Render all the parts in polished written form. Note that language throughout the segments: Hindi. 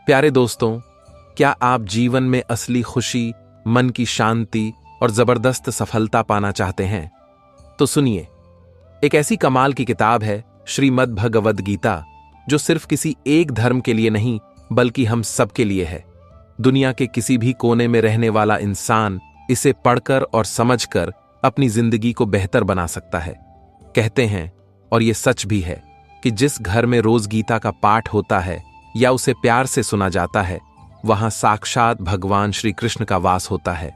प्यारे दोस्तों, क्या आप जीवन में असली खुशी, मन की शांति और जबरदस्त सफलता पाना चाहते हैं? तो सुनिए, एक ऐसी कमाल की किताब है श्रीमद् भगवद गीता, जो सिर्फ किसी एक धर्म के लिए नहीं बल्कि हम सब के लिए है। दुनिया के किसी भी कोने में रहने वाला इंसान इसे पढ़कर और समझकर अपनी जिंदगी को बेहतर बना सकता है। कहते हैं, और ये सच भी है, कि जिस घर में रोज गीता का पाठ होता है या उसे प्यार से सुना जाता है, वहां साक्षात भगवान श्री कृष्ण का वास होता है।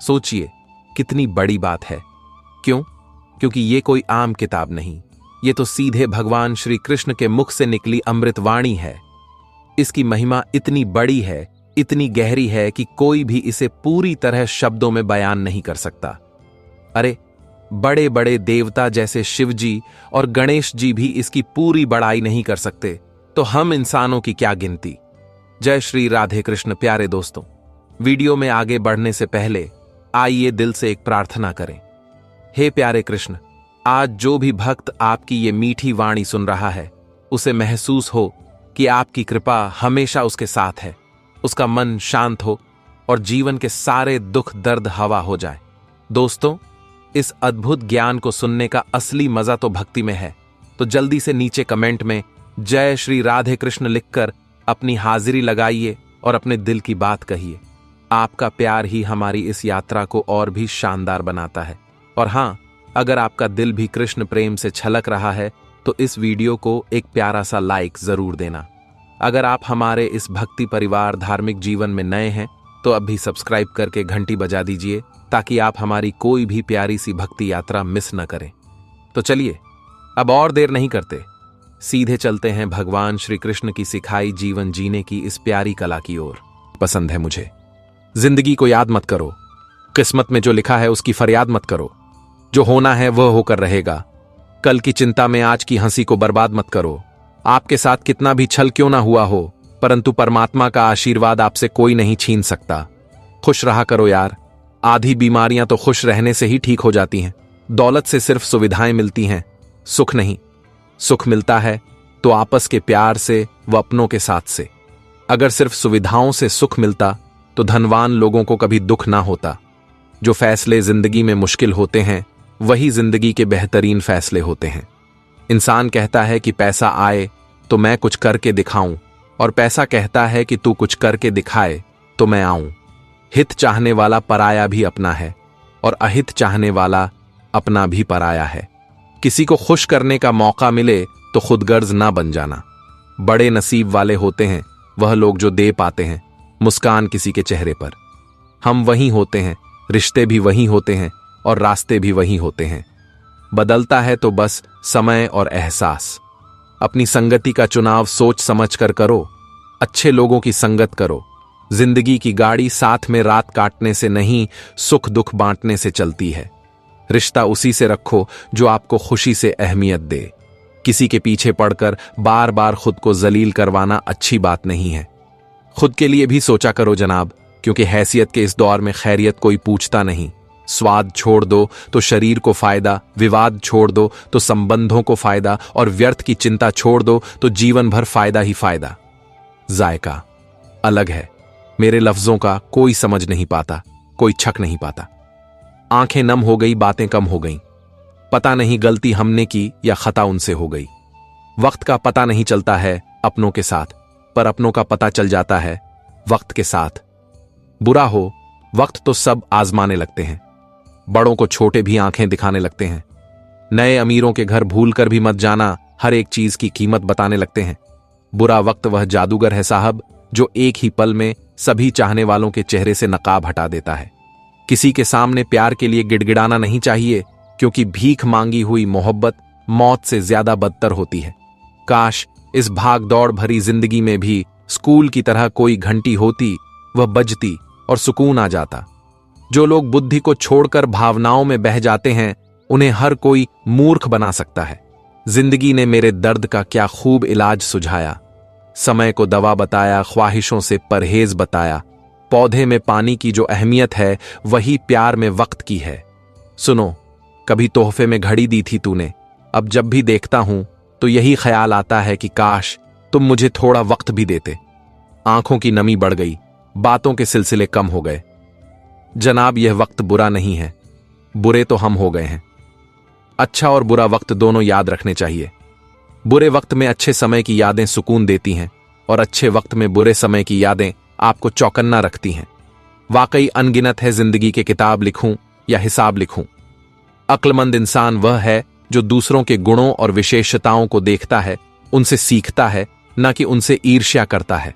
सोचिए, कितनी बड़ी बात है। क्यों? क्योंकि ये कोई आम किताब नहीं, ये तो सीधे भगवान श्री कृष्ण के मुख से निकली अमृतवाणी है। इसकी महिमा इतनी बड़ी है, इतनी गहरी है कि कोई भी इसे पूरी तरह शब्दों में बयान नहीं कर सकता। अरे, बड़े बड़े देवता जैसे शिव जी और गणेश जी भी इसकी पूरी बड़ाई नहीं कर सकते, तो हम इंसानों की क्या गिनती। जय श्री राधे कृष्ण। प्यारे दोस्तों, वीडियो में आगे बढ़ने से पहले आइए दिल से एक प्रार्थना करें। हे प्यारे कृष्ण, आज जो भी भक्त आपकी ये मीठी वाणी सुन रहा है, उसे महसूस हो कि आपकी कृपा हमेशा उसके साथ है, उसका मन शांत हो और जीवन के सारे दुख दर्द हवा हो जाए। दोस्तों, इस अद्भुत ज्ञान को सुनने का असली मजा तो भक्ति में है, तो जल्दी से नीचे कमेंट में जय श्री राधे कृष्ण लिखकर अपनी हाजिरी लगाइए और अपने दिल की बात कहिए। आपका प्यार ही हमारी इस यात्रा को और भी शानदार बनाता है। और हां, अगर आपका दिल भी कृष्ण प्रेम से छलक रहा है, तो इस वीडियो को एक प्यारा सा लाइक जरूर देना। अगर आप हमारे इस भक्ति परिवार धार्मिक जीवन में नए हैं, तो अभी सब्सक्राइब करके घंटी बजा दीजिए, ताकि आप हमारी कोई भी प्यारी सी भक्ति यात्रा मिस न करें। तो चलिए, अब और देर नहीं करते, सीधे चलते हैं भगवान श्री कृष्ण की सिखाई जीवन जीने की इस प्यारी कला की ओर। पसंद है मुझे। जिंदगी को याद मत करो, किस्मत में जो लिखा है उसकी फरियाद मत करो। जो होना है वह होकर रहेगा। कल की चिंता में आज की हंसी को बर्बाद मत करो। आपके साथ कितना भी छल क्यों ना हुआ हो, परंतु परमात्मा का आशीर्वाद आपसे कोई नहीं छीन सकता। खुश रहा करो यार। आधी बीमारियां तो खुश रहने से ही ठीक हो जाती हैं। दौलत से सिर्फ सुविधाएं मिलती हैं, सुख नहीं। सुख मिलता है तो आपस के प्यार से व अपनों के साथ से। अगर सिर्फ सुविधाओं से सुख मिलता तो धनवान लोगों को कभी दुख ना होता। जो फैसले जिंदगी में मुश्किल होते हैं, वही जिंदगी के बेहतरीन फैसले होते हैं। इंसान कहता है कि पैसा आए तो मैं कुछ करके दिखाऊं, और पैसा कहता है कि तू कुछ करके दिखाए तो मैं आऊं। हित चाहने वाला पराया भी अपना है, और अहित चाहने वाला अपना भी पराया है। किसी को खुश करने का मौका मिले तो खुदगर्ज ना बन जाना। बड़े नसीब वाले होते हैं वह लोग जो दे पाते हैं मुस्कान किसी के चेहरे पर। हम वही होते हैं, रिश्ते भी वही होते हैं और रास्ते भी वही होते हैं। बदलता है तो बस समय और एहसास। अपनी संगति का चुनाव सोच समझ कर करो। अच्छे लोगों की संगत करो। जिंदगी की गाड़ी साथ में रात काटने से नहीं, सुख दुख बांटने से चलती है। रिश्ता उसी से रखो जो आपको खुशी से अहमियत दे। किसी के पीछे पड़कर बार बार खुद को जलील करवाना अच्छी बात नहीं है। खुद के लिए भी सोचा करो जनाब, क्योंकि हैसियत के इस दौर में खैरियत कोई पूछता नहीं। स्वाद छोड़ दो तो शरीर को फायदा, विवाद छोड़ दो तो संबंधों को फायदा, और व्यर्थ की चिंता छोड़ दो तो जीवन भर फायदा ही फायदा। जायका अलग है। मेरे लफ्जों का कोई समझ नहीं पाता, कोई छक नहीं पाता। आंखें नम हो गई, बातें कम हो गईं। पता नहीं गलती हमने की या खता उनसे हो गई। वक्त का पता नहीं चलता है अपनों के साथ, पर अपनों का पता चल जाता है वक्त के साथ। बुरा हो वक्त तो सब आजमाने लगते हैं। बड़ों को छोटे भी आंखें दिखाने लगते हैं। नए अमीरों के घर भूल कर भी मत जाना, हर एक चीज की कीमत बताने लगते हैं। बुरा वक्त वह जादूगर है साहब, जो एक ही पल में सभी चाहने वालों के चेहरे से नकाब हटा देता है। किसी के सामने प्यार के लिए गिड़गिड़ाना नहीं चाहिए, क्योंकि भीख मांगी हुई मोहब्बत मौत से ज्यादा बदतर होती है। काश इस भाग दौड़ भरी जिंदगी में भी स्कूल की तरह कोई घंटी होती, वह बजती और सुकून आ जाता। जो लोग बुद्धि को छोड़कर भावनाओं में बह जाते हैं, उन्हें हर कोई मूर्ख बना सकता है। जिंदगी ने मेरे दर्द का क्या खूब इलाज सुझाया। समय को दवा बताया, ख्वाहिशों से परहेज बताया। पौधे में पानी की जो अहमियत है, वही प्यार में वक्त की है। सुनो, कभी तोहफे में घड़ी दी थी तूने, अब जब भी देखता हूं तो यही ख्याल आता है कि काश तुम मुझे थोड़ा वक्त भी देते। आंखों की नमी बढ़ गई, बातों के सिलसिले कम हो गए। जनाब, यह वक्त बुरा नहीं है, बुरे तो हम हो गए हैं। अच्छा और बुरा वक्त दोनों याद रखने चाहिए। बुरे वक्त में अच्छे समय की यादें सुकून देती हैं और अच्छे वक्त में बुरे समय की यादें आपको चौकन्ना रखती हैं। वाकई अनगिनत है जिंदगी के किताब लिखूं या हिसाब लिखूं। अक्लमंद इंसान वह है जो दूसरों के गुणों और विशेषताओं को देखता है, उनसे सीखता है, न कि उनसे ईर्ष्या करता है।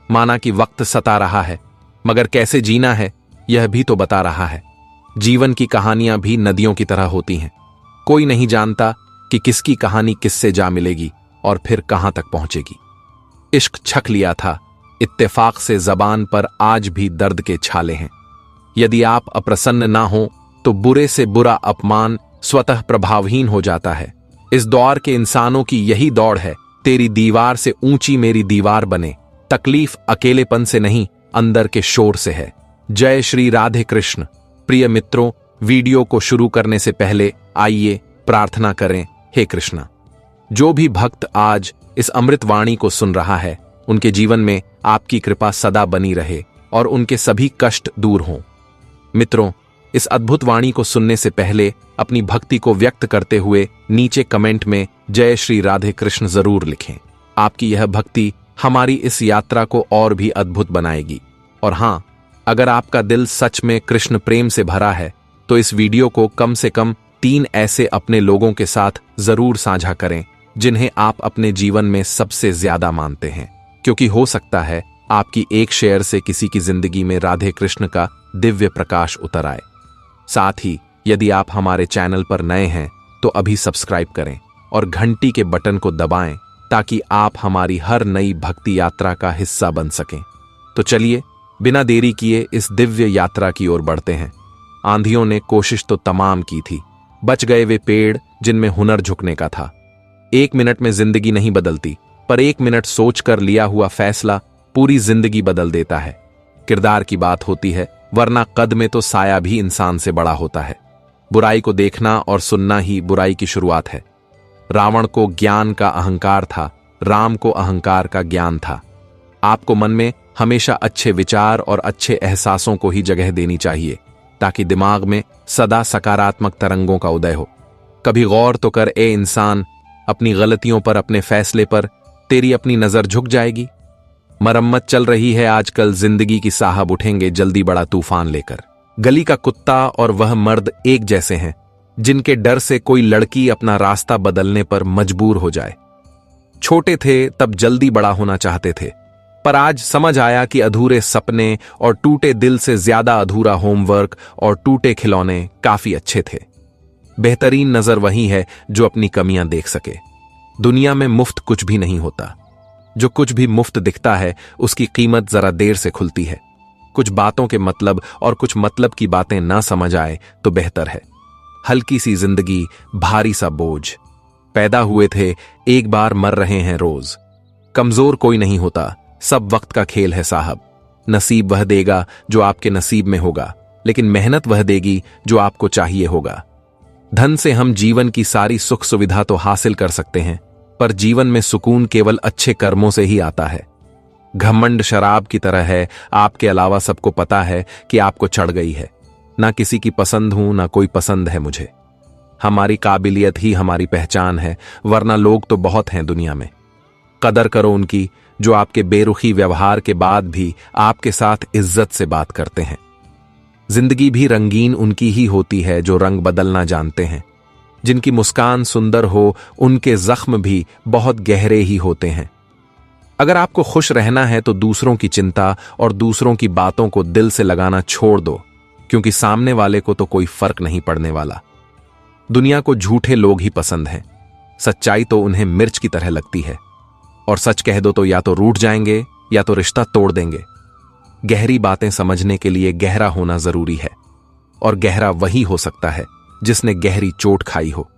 माना कि वक्त सता रहा है, मगर कैसे जीना है यह भी तो बता रहा है। जीवन की कहानियां भी नदियों की तरह होती हैं। कोई नहीं जानता कि किसकी कहानी किससे जा मिलेगी और फिर कहां तक पहुंचेगी। इश्क छक लिया था, इत्तेफाक से जबान पर आज भी दर्द के छाले हैं। यदि आप अप्रसन्न ना हो तो बुरे से बुरा अपमान स्वतः प्रभावहीन हो जाता है। इस दौर के इंसानों की यही दौड़ है, तेरी दीवार से ऊंची मेरी दीवार बने। तकलीफ अकेलेपन से नहीं, अंदर के शोर से है। जय श्री राधे कृष्ण। प्रिय मित्रों, वीडियो को शुरू करने से पहले आइए प्रार्थना करें। हे कृष्णा, जो भी भक्त आज इस अमृत वाणी को सुन रहा है, उनके जीवन में आपकी कृपा सदा बनी रहे और उनके सभी कष्ट दूर हों। मित्रों, इस अद्भुत वाणी को सुनने से पहले अपनी भक्ति को व्यक्त करते हुए नीचे कमेंट में जय श्री राधे कृष्ण जरूर लिखें। आपकी यह भक्ति हमारी इस यात्रा को और भी अद्भुत बनाएगी। और हां, अगर आपका दिल सच में कृष्ण प्रेम से भरा है तो इस वीडियो को कम से कम 3 ऐसे अपने लोगों के साथ जरूर साझा करें जिन्हें आप अपने जीवन में सबसे ज्यादा मानते हैं, क्योंकि हो सकता है आपकी एक शेयर से किसी की जिंदगी में राधे कृष्ण का दिव्य प्रकाश उतर आए। साथ ही यदि आप हमारे चैनल पर नए हैं तो अभी सब्सक्राइब करें और घंटी के बटन को दबाएं ताकि आप हमारी हर नई भक्ति यात्रा का हिस्सा बन सकें। तो चलिए बिना देरी किए इस दिव्य यात्रा की ओर बढ़ते हैं। आंधियों ने कोशिश तो तमाम की थी, बच गए वे पेड़ जिनमें हुनर झुकने का था। 1 मिनट में जिंदगी नहीं बदलती, पर 1 मिनट सोचकर लिया हुआ फैसला पूरी जिंदगी बदल देता है। किरदार की बात होती है, वरना कद में तो साया भी इंसान से बड़ा होता है। बुराई को देखना और सुनना ही बुराई की शुरुआत है। रावण को ज्ञान का अहंकार था, राम को अहंकार का ज्ञान था। आपको मन में हमेशा अच्छे विचार और अच्छे एहसासों को ही जगह देनी चाहिए, ताकि दिमाग में सदा सकारात्मक तरंगों का उदय हो। कभी गौर तो कर ए इंसान, अपनी गलतियों पर, अपने फैसले पर तेरी अपनी नजर झुक जाएगी। मरम्मत चल रही है आजकल, जिंदगी की साहब उठेंगे जल्दी बड़ा तूफान लेकर। गली का कुत्ता और वह मर्द एक जैसे हैं, जिनके डर से कोई लड़की अपना रास्ता बदलने पर मजबूर हो जाए। छोटे थे तब जल्दी बड़ा होना चाहते थे, पर आज समझ आया कि अधूरे सपने और टूटे दिल से ज्यादा अधूरा होमवर्क और टूटे खिलौने काफी अच्छे थे। बेहतरीन नजर वही है जो अपनी कमियां देख सके। दुनिया में मुफ्त कुछ भी नहीं होता। जो कुछ भी मुफ्त दिखता है उसकी कीमत जरा देर से खुलती है। कुछ बातों के मतलब और कुछ मतलब की बातें ना समझ आए तो बेहतर है। हल्की सी जिंदगी, भारी सा बोझ। पैदा हुए थे, एक बार मर रहे हैं रोज। कमजोर कोई नहीं होता, सब वक्त का खेल है साहब। नसीब वह देगा जो आपके नसीब में होगा, लेकिन मेहनत वह देगी जो आपको चाहिए होगा। धन से हम जीवन की सारी सुख सुविधा तो हासिल कर सकते हैं, पर जीवन में सुकून केवल अच्छे कर्मों से ही आता है। घमंड शराब की तरह है, आपके अलावा सबको पता है कि आपको चढ़ गई है। ना किसी की पसंद हूं, ना कोई पसंद है मुझे। हमारी काबिलियत ही हमारी पहचान है, वरना लोग तो बहुत हैं दुनिया में। कदर करो उनकी जो आपके बेरुखी व्यवहार के बाद भी आपके साथ इज्जत से बात करते हैं। जिंदगी भी रंगीन उनकी ही होती है जो रंग बदलना जानते हैं। जिनकी मुस्कान सुंदर हो, उनके जख्म भी बहुत गहरे ही होते हैं। अगर आपको खुश रहना है तो दूसरों की चिंता और दूसरों की बातों को दिल से लगाना छोड़ दो, क्योंकि सामने वाले को तो कोई फर्क नहीं पड़ने वाला। दुनिया को झूठे लोग ही पसंद हैं, सच्चाई तो उन्हें मिर्च की तरह लगती है। और सच कह दो तो या तो रूठ जाएंगे या तो रिश्ता तोड़ देंगे। गहरी बातें समझने के लिए गहरा होना जरूरी है, और गहरा वही हो सकता है जिसने गहरी चोट खाई हो।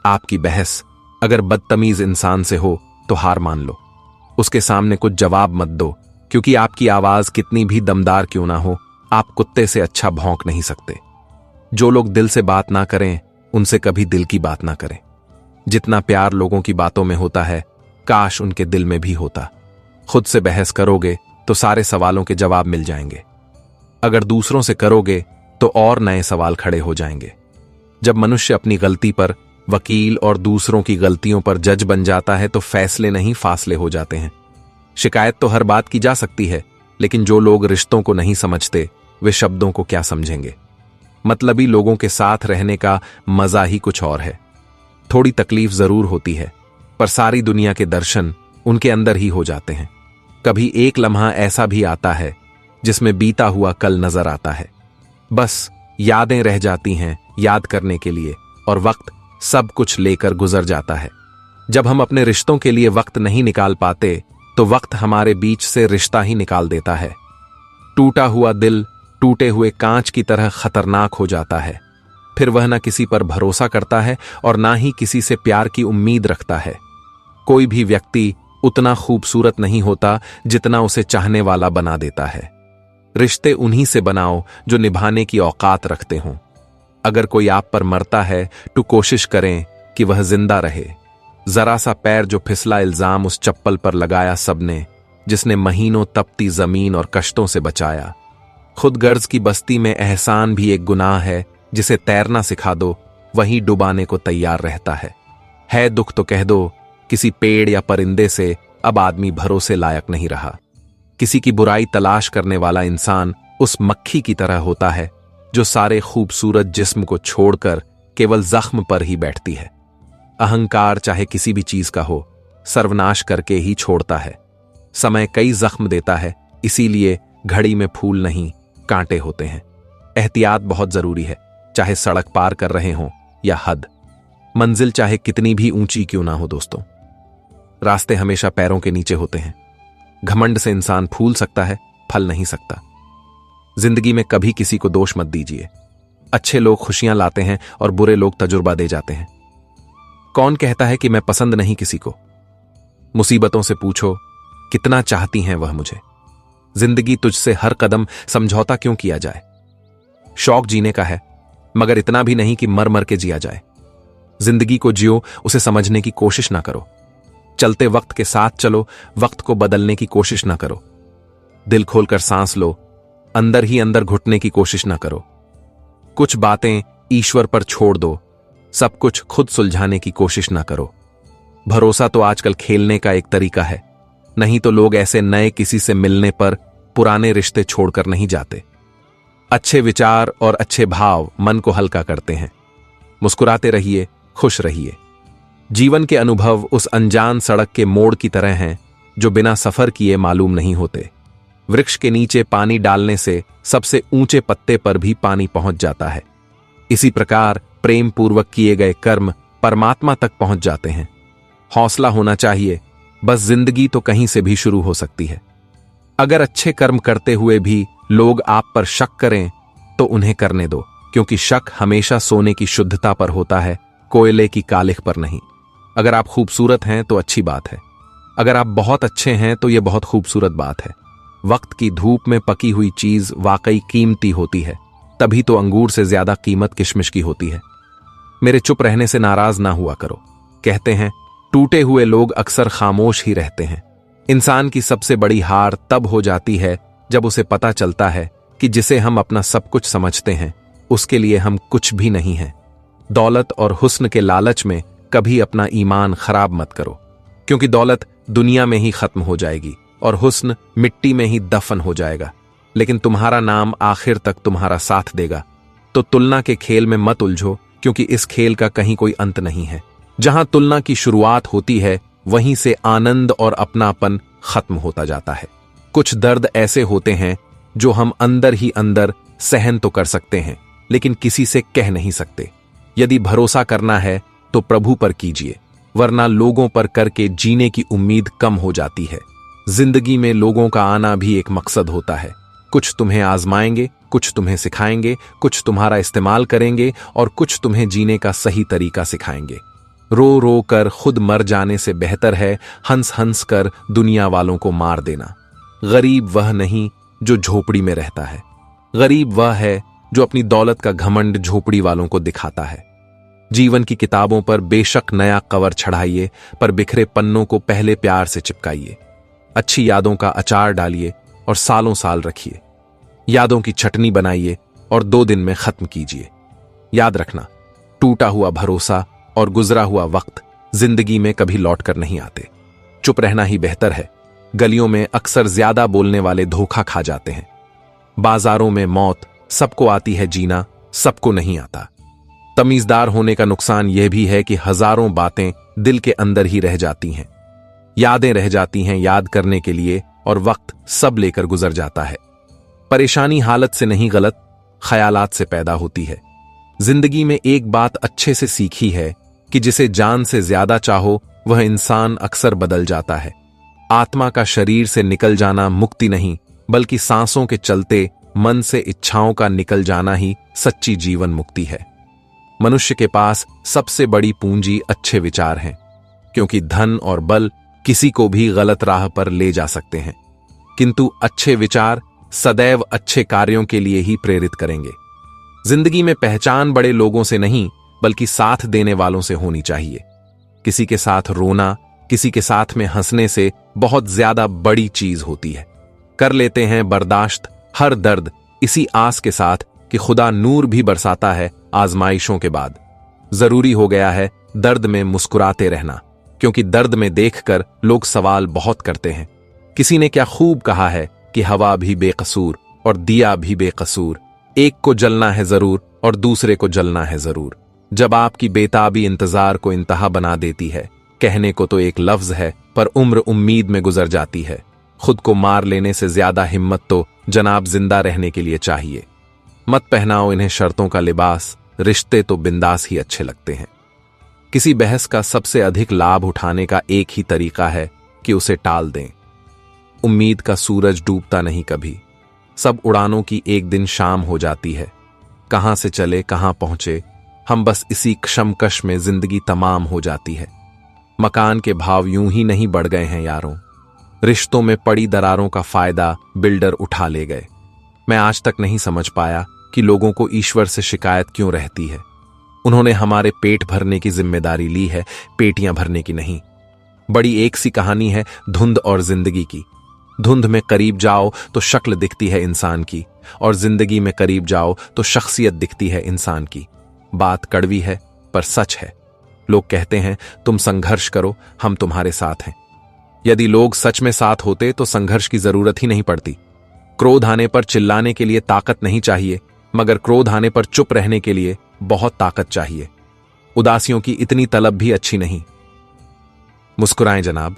आपकी बहस अगर बदतमीज इंसान से हो तो हार मान लो, उसके सामने कुछ जवाब मत दो, क्योंकि आपकी आवाज कितनी भी दमदार क्यों ना हो, आप कुत्ते से अच्छा भौंक नहीं सकते। जो लोग दिल से बात ना करें उनसे कभी दिल की बात ना करें। जितना प्यार लोगों की बातों में होता है, काश उनके दिल में भी होता। खुद से बहस करोगे तो सारे सवालों के जवाब मिल जाएंगे। अगर दूसरों से करोगे तो और नए सवाल खड़े हो जाएंगे। जब मनुष्य अपनी गलती पर वकील और दूसरों की गलतियों पर जज बन जाता है तो फैसले नहीं फासले हो जाते हैं। शिकायत तो हर बात की जा सकती है, लेकिन जो लोग रिश्तों को नहीं समझते वे शब्दों को क्या समझेंगे। मतलबी लोगों के साथ रहने का मजा ही कुछ और है। थोड़ी तकलीफ जरूर होती है, पर सारी दुनिया के दर्शन उनके अंदर ही हो जाते हैं। कभी एक लम्हा ऐसा भी आता है जिसमें बीता हुआ कल नजर आता है। बस यादें रह जाती हैं याद करने के लिए, और वक्त सब कुछ लेकर गुजर जाता है। जब हम अपने रिश्तों के लिए वक्त नहीं निकाल पाते तो वक्त हमारे बीच से रिश्ता ही निकाल देता है। टूटा हुआ दिल टूटे हुए कांच की तरह खतरनाक हो जाता है। फिर वह ना किसी पर भरोसा करता है और ना ही किसी से प्यार की उम्मीद रखता है। कोई भी व्यक्ति उतना खूबसूरत नहीं होता जितना उसे चाहने वाला बना देता है। रिश्ते उन्हीं से बनाओ जो निभाने की औकात रखते हों। अगर कोई आप पर मरता है तो कोशिश करें कि वह जिंदा रहे। जरा सा पैर जो फिसला इल्जाम उस चप्पल पर लगाया सबने, जिसने महीनों तपती जमीन और कष्टों से बचाया। खुद गर्ज की बस्ती में एहसान भी एक गुनाह है, जिसे तैरना सिखा दो वहीं डुबाने को तैयार रहता है दुख तो कह दो, किसी पेड़ या परिंदे से अब आदमी भरोसे लायक नहीं रहा। किसी की बुराई तलाश करने वाला इंसान उस मक्खी की तरह होता है जो सारे खूबसूरत जिस्म को छोड़कर केवल जख्म पर ही बैठती है। अहंकार चाहे किसी भी चीज का हो, सर्वनाश करके ही छोड़ता है। समय कई जख्म देता है, इसीलिए घड़ी में फूल नहीं कांटे होते हैं। एहतियात बहुत जरूरी है, चाहे सड़क पार कर रहे हों या हद। मंजिल चाहे कितनी भी ऊंची क्यों ना हो दोस्तों, रास्ते हमेशा पैरों के नीचे होते हैं। घमंड से इंसान फूल सकता है, फल नहीं सकता। जिंदगी में कभी किसी को दोष मत दीजिए। अच्छे लोग खुशियां लाते हैं और बुरे लोग तजुर्बा दे जाते हैं। कौन कहता है कि मैं पसंद नहीं किसी को? मुसीबतों से पूछो कितना चाहती हैं वह मुझे। जिंदगी तुझसे हर कदम समझौता क्यों किया जाए। शौक जीने का है, मगर इतना भी नहीं कि मर मर के जिया जाए। जिंदगी को जियो, उसे समझने की कोशिश ना करो। चलते वक्त के साथ चलो, वक्त को बदलने की कोशिश ना करो। दिल खोलकर सांस लो, अंदर ही अंदर घुटने की कोशिश ना करो। कुछ बातें ईश्वर पर छोड़ दो, सब कुछ खुद सुलझाने की कोशिश ना करो। भरोसा तो आजकल खेलने का एक तरीका है, नहीं तो लोग ऐसे नए किसी से मिलने पर पुराने रिश्ते छोड़कर नहीं जाते। अच्छे विचार और अच्छे भाव मन को हल्का करते हैं। मुस्कुराते रहिए, खुश रहिए। जीवन के अनुभव उस अनजान सड़क के मोड़ की तरह हैं जो बिना सफर किए मालूम नहीं होते। वृक्ष के नीचे पानी डालने से सबसे ऊंचे पत्ते पर भी पानी पहुंच जाता है। इसी प्रकार प्रेम पूर्वक किए गए कर्म परमात्मा तक पहुंच जाते हैं। हौसला होना चाहिए, बस जिंदगी तो कहीं से भी शुरू हो सकती है। अगर अच्छे कर्म करते हुए भी लोग आप पर शक करें तो उन्हें करने दो, क्योंकि शक हमेशा सोने की शुद्धता पर होता है, कोयले की कालिख पर नहीं। अगर आप खूबसूरत हैं तो अच्छी बात है, अगर आप बहुत अच्छे हैं तो यह बहुत खूबसूरत बात है। वक्त की धूप में पकी हुई चीज वाकई कीमती होती है, तभी तो अंगूर से ज्यादा कीमत किशमिश की होती है। मेरे चुप रहने से नाराज ना हुआ करो। कहते हैं टूटे हुए लोग अक्सर खामोश ही रहते हैं। इंसान की सबसे बड़ी हार तब हो जाती है जब उसे पता चलता है कि जिसे हम अपना सब कुछ समझते हैं उसके लिए हम कुछ भी नहीं हैं। दौलत और हुस्न के लालच में कभी अपना ईमान खराब मत करो, क्योंकि दौलत दुनिया में ही खत्म हो जाएगी और हुस्न मिट्टी में ही दफन हो जाएगा, लेकिन तुम्हारा नाम आखिर तक तुम्हारा साथ देगा। तो तुलना के खेल में मत उलझो, क्योंकि इस खेल का कहीं कोई अंत नहीं है। जहां तुलना की शुरुआत होती है वहीं से आनंद और अपनापन खत्म होता जाता है। कुछ दर्द ऐसे होते हैं जो हम अंदर ही अंदर सहन तो कर सकते हैं, लेकिन किसी से कह नहीं सकते। यदि भरोसा करना है तो प्रभु पर कीजिए, वरना लोगों पर करके जीने की उम्मीद कम हो जाती है। जिंदगी में लोगों का आना भी एक मकसद होता है। कुछ तुम्हें आजमाएंगे, कुछ तुम्हें सिखाएंगे, कुछ तुम्हारा इस्तेमाल करेंगे और कुछ तुम्हें जीने का सही तरीका सिखाएंगे। रो रो कर खुद मर जाने से बेहतर है हंस हंस कर दुनिया वालों को मार देना। गरीब वह नहीं जो झोपड़ी में रहता है, गरीब वह है जो अपनी दौलत का घमंड झोपड़ी वालों को दिखाता है। जीवन की किताबों पर बेशक नया कवर चढ़ाइए, पर बिखरे पन्नों को पहले प्यार से चिपकाइए। अच्छी यादों का अचार डालिए और सालों साल रखिए। यादों की चटनी बनाइए और 2 दिन में खत्म कीजिए। याद रखना, टूटा हुआ भरोसा और गुजरा हुआ वक्त जिंदगी में कभी लौट कर नहीं आते। चुप रहना ही बेहतर है। गलियों में अक्सर ज्यादा बोलने वाले धोखा खा जाते हैं। बाजारों में मौत सबको आती है, जीना सबको नहीं आता। तमीजदार होने का नुकसान यह भी है कि हजारों बातें दिल के अंदर ही रह जाती हैं। यादें रह जाती हैं याद करने के लिए और वक्त सब लेकर गुजर जाता है। परेशानी हालत से नहीं, गलत ख्यालात से पैदा होती है। जिंदगी में एक बात अच्छे से सीखी है कि जिसे जान से ज्यादा चाहो वह इंसान अक्सर बदल जाता है। आत्मा का शरीर से निकल जाना मुक्ति नहीं, बल्कि सांसों के चलते मन से इच्छाओं का निकल जाना ही सच्ची जीवन मुक्ति है। मनुष्य के पास सबसे बड़ी पूंजी अच्छे विचार हैं, क्योंकि धन और बल किसी को भी गलत राह पर ले जा सकते हैं, किंतु अच्छे विचार सदैव अच्छे कार्यों के लिए ही प्रेरित करेंगे। जिंदगी में पहचान बड़े लोगों से नहीं, बल्कि साथ देने वालों से होनी चाहिए। किसी के साथ रोना, किसी के साथ में हंसने से बहुत ज्यादा बड़ी चीज होती है। कर लेते हैं बर्दाश्त हर दर्द इसी आस के साथ कि खुदा नूर भी बरसाता है आजमाइशों के बाद। जरूरी हो गया है दर्द में मुस्कुराते रहना, क्योंकि दर्द में देखकर लोग सवाल बहुत करते हैं। किसी ने क्या खूब कहा है कि हवा भी बेकसूर और दिया भी बेकसूर, एक को जलना है जरूर और दूसरे को जलना है जरूर। जब आपकी बेताबी इंतजार को इंतहा बना देती है, कहने को तो एक लफ्ज है पर उम्र उम्मीद में गुजर जाती है। खुद को मार लेने से ज्यादा हिम्मत तो जनाब जिंदा रहने के लिए चाहिए। मत पहनाओ इन्हें शर्तों का लिबास, रिश्ते तो बिंदास ही अच्छे लगते हैं। किसी बहस का सबसे अधिक लाभ उठाने का एक ही तरीका है कि उसे टाल दें। उम्मीद का सूरज डूबता नहीं कभी। सब उड़ानों की एक दिन शाम हो जाती है। कहां से चले कहां पहुंचे, हम बस इसी क्षमकश में जिंदगी तमाम हो जाती है। मकान के भाव यूं ही नहीं बढ़ गए हैं यारों। रिश्तों में पड़ी दरारों का फायदा बिल्डर उठा ले गए। मैं आज तक नहीं समझ पाया कि लोगों को ईश्वर से शिकायत क्यों रहती है। उन्होंने हमारे पेट भरने की जिम्मेदारी ली है, पेटियां भरने की नहीं। बड़ी एक सी कहानी है धुंध और जिंदगी की। धुंध में करीब जाओ तो शक्ल दिखती है इंसान की, और जिंदगी में करीब जाओ तो शख्सियत दिखती है इंसान की। बात कड़वी है पर सच है। लोग कहते हैं तुम संघर्ष करो, हम तुम्हारे साथ हैं। यदि लोग सच में साथ होते तो संघर्ष की जरूरत ही नहीं पड़ती। क्रोध आने पर चिल्लाने के लिए ताकत नहीं चाहिए, मगर क्रोध आने पर चुप रहने के लिए बहुत ताकत चाहिए। उदासियों की इतनी तलब भी अच्छी नहीं। मुस्कुराएं जनाब,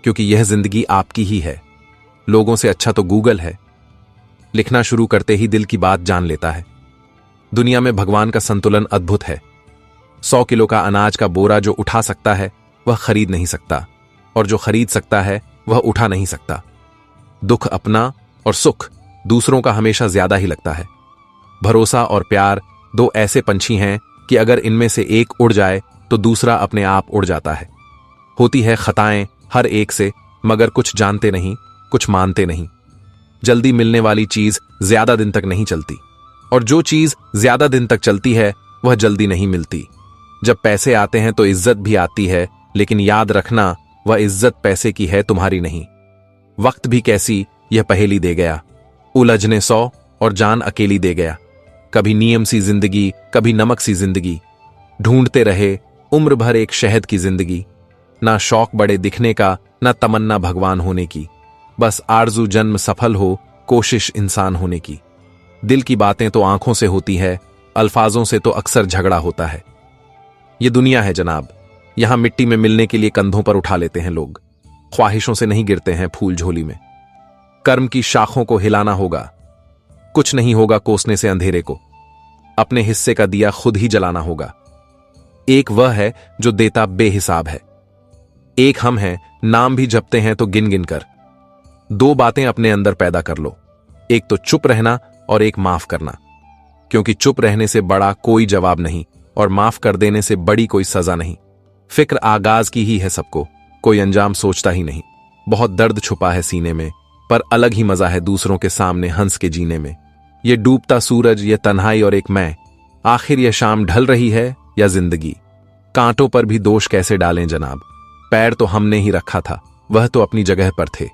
क्योंकि यह जिंदगी आपकी ही है। लोगों से अच्छा तो गूगल है। लिखना शुरू करते ही दिल की बात जान लेता है। दुनिया में भगवान का संतुलन अद्भुत है। 100 किलो का अनाज का बोरा जो उठा सकता है वह खरीद नहीं सकता, और जो खरीद सकता है वह उठा नहीं सकता। दुख अपना और सुख दूसरों का हमेशा ज्यादा ही लगता है। भरोसा और प्यार 2 ऐसे पंछी हैं कि अगर इनमें से एक उड़ जाए तो दूसरा अपने आप उड़ जाता है। होती है खताएं हर एक से, मगर कुछ जानते नहीं, कुछ मानते नहीं। जल्दी मिलने वाली चीज ज्यादा दिन तक नहीं चलती, और जो चीज ज्यादा दिन तक चलती है वह जल्दी नहीं मिलती। जब पैसे आते हैं तो इज्जत भी आती है, लेकिन याद रखना वह इज्जत पैसे की है, तुम्हारी नहीं। वक्त भी कैसी यह पहेली दे गया, उलझने 100 और जान अकेली दे गया। कभी नियम सी जिंदगी, कभी नमक सी जिंदगी। ढूंढते रहे उम्र भर एक शहद की जिंदगी। ना शौक बड़े दिखने का, ना तमन्ना भगवान होने की। बस आरजू जन्म सफल हो, कोशिश इंसान होने की। दिल की बातें तो आंखों से होती है, अल्फाजों से तो अक्सर झगड़ा होता है। ये दुनिया है जनाब, यहां मिट्टी में मिलने के लिए कंधों पर उठा लेते हैं लोग। ख्वाहिशों से नहीं गिरते हैं फूल झोली में। कर्म की शाखों को हिलाना होगा, कुछ नहीं होगा कोसने से अंधेरे को। अपने हिस्से का दिया खुद ही जलाना होगा। एक वह है जो देता बेहिसाब है, एक हम हैं, नाम भी जपते हैं तो गिन गिन कर। 2 बातें अपने अंदर पैदा कर लो, एक तो चुप रहना और एक माफ करना, क्योंकि चुप रहने से बड़ा कोई जवाब नहीं और माफ कर देने से बड़ी कोई सजा नहीं। फिक्र आगाज की ही है सबको, कोई अंजाम सोचता ही नहीं। बहुत दर्द छुपा है सीने में, पर अलग ही मजा है दूसरों के सामने हंस के जीने में। ये डूबता सूरज, ये तन्हाई और एक मैं, आखिर ये शाम ढल रही है या जिंदगी। कांटों पर भी दोष कैसे डालें जनाब, पैर तो हमने ही रखा था, वह तो अपनी जगह पर थे।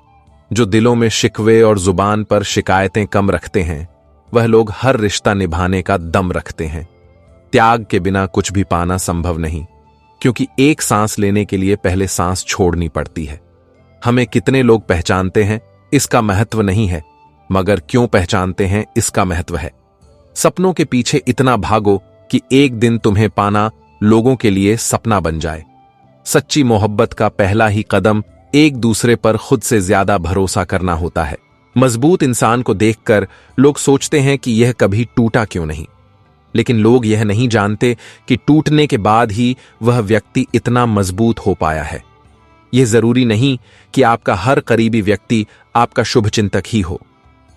जो दिलों में शिकवे और जुबान पर शिकायतें कम रखते हैं, वह लोग हर रिश्ता निभाने का दम रखते हैं। त्याग के बिना कुछ भी पाना संभव नहीं, क्योंकि एक सांस लेने के लिए पहले सांस छोड़नी पड़ती है। हमें कितने लोग पहचानते हैं इसका महत्व नहीं है, मगर क्यों पहचानते हैं इसका महत्व है। सपनों के पीछे इतना भागो कि एक दिन तुम्हें पाना लोगों के लिए सपना बन जाए। सच्ची मोहब्बत का पहला ही कदम एक दूसरे पर खुद से ज्यादा भरोसा करना होता है। मजबूत इंसान को देखकर लोग सोचते हैं कि यह कभी टूटा क्यों नहीं, लेकिन लोग यह नहीं जानते कि टूटने के बाद ही वह व्यक्ति इतना मजबूत हो पाया है। यह जरूरी नहीं कि आपका हर करीबी व्यक्ति आपका शुभचिंतक ही हो।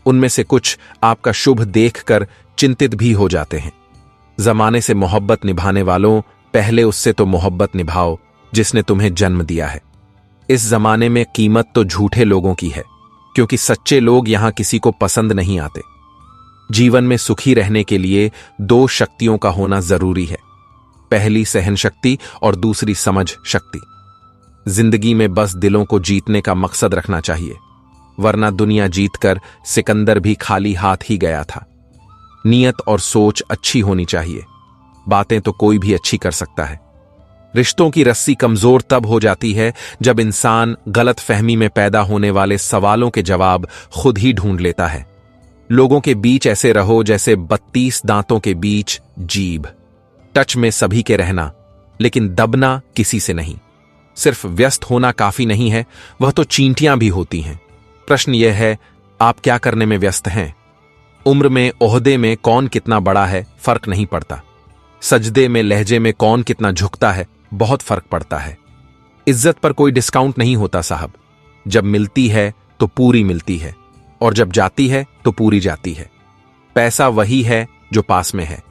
उनमें से कुछ आपका शुभ देखकर चिंतित भी हो जाते हैं। जमाने से मोहब्बत निभाने वालों, पहले उससे तो मोहब्बत निभाओ जिसने तुम्हें जन्म दिया है। इस जमाने में कीमत तो झूठे लोगों की है, क्योंकि सच्चे लोग यहां किसी को पसंद नहीं आते। जीवन में सुखी रहने के लिए दो शक्तियों का होना जरूरी है, पहली सहन शक्ति और दूसरी समझ शक्ति। जिंदगी में बस दिलों को जीतने का मकसद रखना चाहिए, वरना दुनिया जीतकर सिकंदर भी खाली हाथ ही गया था। नीयत और सोच अच्छी होनी चाहिए, बातें तो कोई भी अच्छी कर सकता है। रिश्तों की रस्सी कमजोर तब हो जाती है जब इंसान गलत फहमी में पैदा होने वाले सवालों के जवाब खुद ही ढूंढ लेता है। लोगों के बीच ऐसे रहो जैसे 32 दांतों के बीच जीभ, टच में सभी के रहना, लेकिन दबना किसी से नहीं। सिर्फ व्यस्त होना काफी नहीं है, वह तो चींटियां भी होती हैं। प्रश्न यह है, आप क्या करने में व्यस्त हैं? उम्र में, ओहदे में कौन कितना बड़ा है फर्क नहीं पड़ता। सजदे में, लहजे में कौन कितना झुकता है बहुत फर्क पड़ता है। इज्जत पर कोई डिस्काउंट नहीं होता साहब। जब मिलती है तो पूरी मिलती है, और जब जाती है तो पूरी जाती है। पैसा वही है जो पास में है,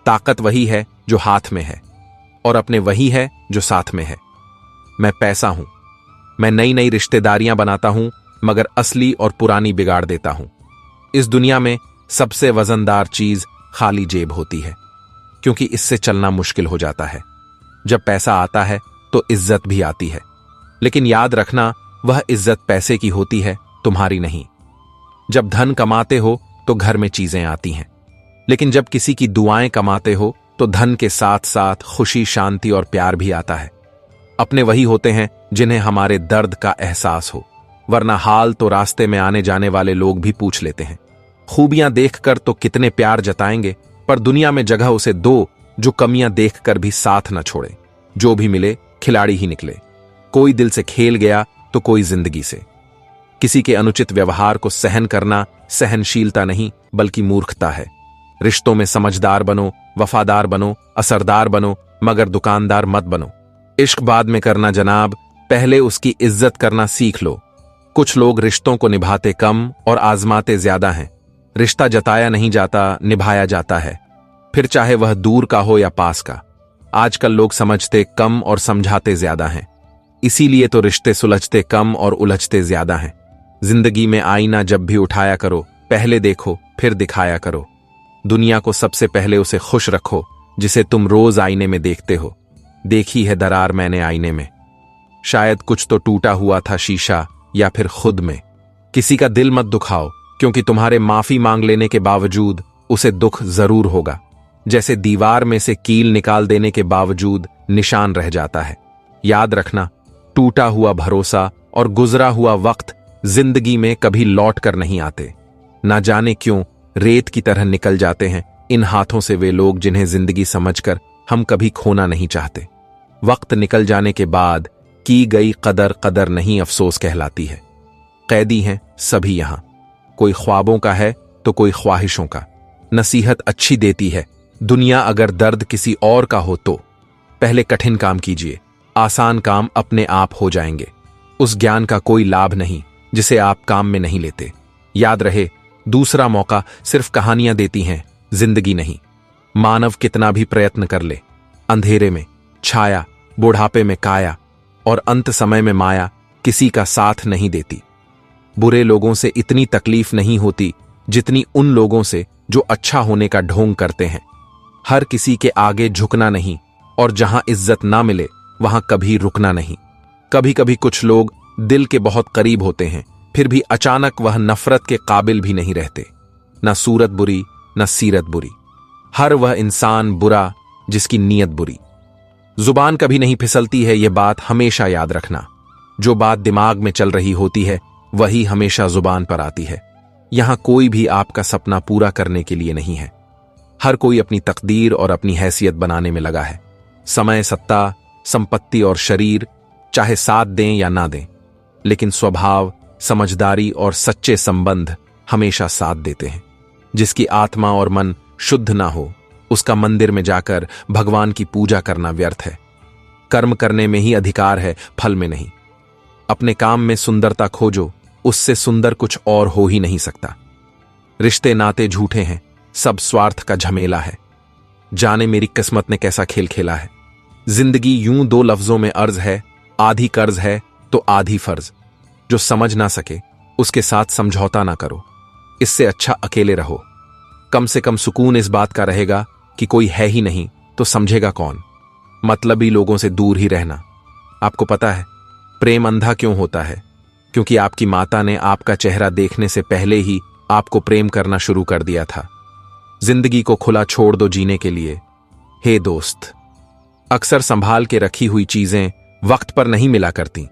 ताकत वही है जो हाथ में है, और अपने वही है जो साथ में है। मैं पैसा हूं, मैं नई नई रिश्तेदारियां बनाता हूं, मगर असली और पुरानी बिगाड़ देता हूं। इस दुनिया में सबसे वजनदार चीज खाली जेब होती है, क्योंकि इससे चलना मुश्किल हो जाता है। जब पैसा आता है तो इज्जत भी आती है, लेकिन याद रखना, वह इज्जत पैसे की होती है, तुम्हारी नहीं। जब धन कमाते हो तो घर में चीजें आती हैं, लेकिन जब किसी की दुआएं कमाते हो तो धन के साथ साथ खुशी, शांति और प्यार भी आता है। अपने वही होते हैं जिन्हें हमारे दर्द का एहसास हो, वरना हाल तो रास्ते में आने जाने वाले लोग भी पूछ लेते हैं। खूबियां देखकर तो कितने प्यार जताएंगे, पर दुनिया में जगह उसे दो जो कमियां देखकर भी साथ न छोड़े। जो भी मिले खिलाड़ी ही निकले। कोई दिल से खेल गया तो कोई जिंदगी से। किसी के अनुचित व्यवहार को सहन करना सहनशीलता नहीं बल्कि मूर्खता है। रिश्तों में समझदार बनो, वफादार बनो, असरदार बनो, मगर दुकानदार मत बनो। इश्क बाद में करना जनाब, पहले उसकी इज्जत करना सीख लो। कुछ लोग रिश्तों को निभाते कम और आजमाते ज्यादा हैं। रिश्ता जताया नहीं जाता, निभाया जाता है, फिर चाहे वह दूर का हो या पास का। आजकल लोग समझते कम और समझाते ज्यादा हैं, इसीलिए तो रिश्ते सुलझते कम और उलझते ज्यादा हैं। जिंदगी में आईना जब भी उठाया करो, पहले देखो फिर दिखाया करो। दुनिया को सबसे पहले उसे खुश रखो जिसे तुम रोज आईने में देखते हो। देखी है दरार मैंने आईने में, शायद कुछ तो टूटा हुआ था शीशा या फिर खुद में। किसी का दिल मत दुखाओ, क्योंकि तुम्हारे माफी मांग लेने के बावजूद उसे दुख जरूर होगा। जैसे दीवार में से कील निकाल देने के बावजूद निशान रह जाता है। याद रखना, टूटा हुआ भरोसा और गुजरा हुआ वक्त जिंदगी में कभी लौट कर नहीं आते। ना जाने क्यों रेत की तरह निकल जाते हैं इन हाथों से वे लोग जिन्हें जिंदगी समझकर हम कभी खोना नहीं चाहते। वक्त निकल जाने के बाद की गई कदर नहीं, अफसोस कहलाती है। कैदी हैं सभी यहां, कोई ख्वाबों का है तो कोई ख्वाहिशों का। नसीहत अच्छी देती है दुनिया अगर दर्द किसी और का हो तो। पहले कठिन काम कीजिए, आसान काम अपने आप हो जाएंगे। उस ज्ञान का कोई लाभ नहीं जिसे आप काम में नहीं लेते। याद रहे, दूसरा मौका सिर्फ कहानियां देती हैं, जिंदगी नहीं। मानव कितना भी प्रयत्न कर ले, अंधेरे में छाया, बुढ़ापे में काया और अंत समय में माया किसी का साथ नहीं देती। बुरे लोगों से इतनी तकलीफ नहीं होती जितनी उन लोगों से जो अच्छा होने का ढोंग करते हैं। हर किसी के आगे झुकना नहीं, और जहां इज्जत ना मिले वहां कभी रुकना नहीं। कभी कभी कुछ लोग दिल के बहुत करीब होते हैं, फिर भी अचानक वह नफरत के काबिल भी नहीं रहते। न सूरत बुरी, न सीरत बुरी, हर वह इंसान बुरा जिसकी नीयत बुरी। जुबान कभी नहीं फिसलती है, यह बात हमेशा याद रखना। जो बात दिमाग में चल रही होती है वही हमेशा जुबान पर आती है। यहां कोई भी आपका सपना पूरा करने के लिए नहीं है। हर कोई अपनी तकदीर और अपनी हैसियत बनाने में लगा है। समय, सत्ता, संपत्ति और शरीर चाहे साथ दें या ना दें, लेकिन स्वभाव, समझदारी और सच्चे संबंध हमेशा साथ देते हैं। जिसकी आत्मा और मन शुद्ध ना हो, उसका मंदिर में जाकर भगवान की पूजा करना व्यर्थ है। कर्म करने में ही अधिकार है, फल में नहीं। अपने काम में सुंदरता खोजो, उससे सुंदर कुछ और हो ही नहीं सकता। रिश्ते नाते झूठे हैं, सब स्वार्थ का झमेला है। जाने मेरी किस्मत ने कैसा खेल खेला है। जिंदगी यूं दो लफ्जों में अर्ज है, आधी कर्ज है तो आधी फर्ज। जो समझ ना सके उसके साथ समझौता ना करो, इससे अच्छा अकेले रहो। कम से कम सुकून इस बात का रहेगा कि कोई है ही नहीं तो समझेगा कौन। मतलबी लोगों से दूर ही रहना। आपको पता है प्रेम अंधा क्यों होता है? क्योंकि आपकी माता ने आपका चेहरा देखने से पहले ही आपको प्रेम करना शुरू कर दिया था। जिंदगी को खुला छोड़ दो जीने के लिए। हे दोस्त, अक्सर संभाल के रखी हुई चीजें वक्त पर नहीं मिला करती।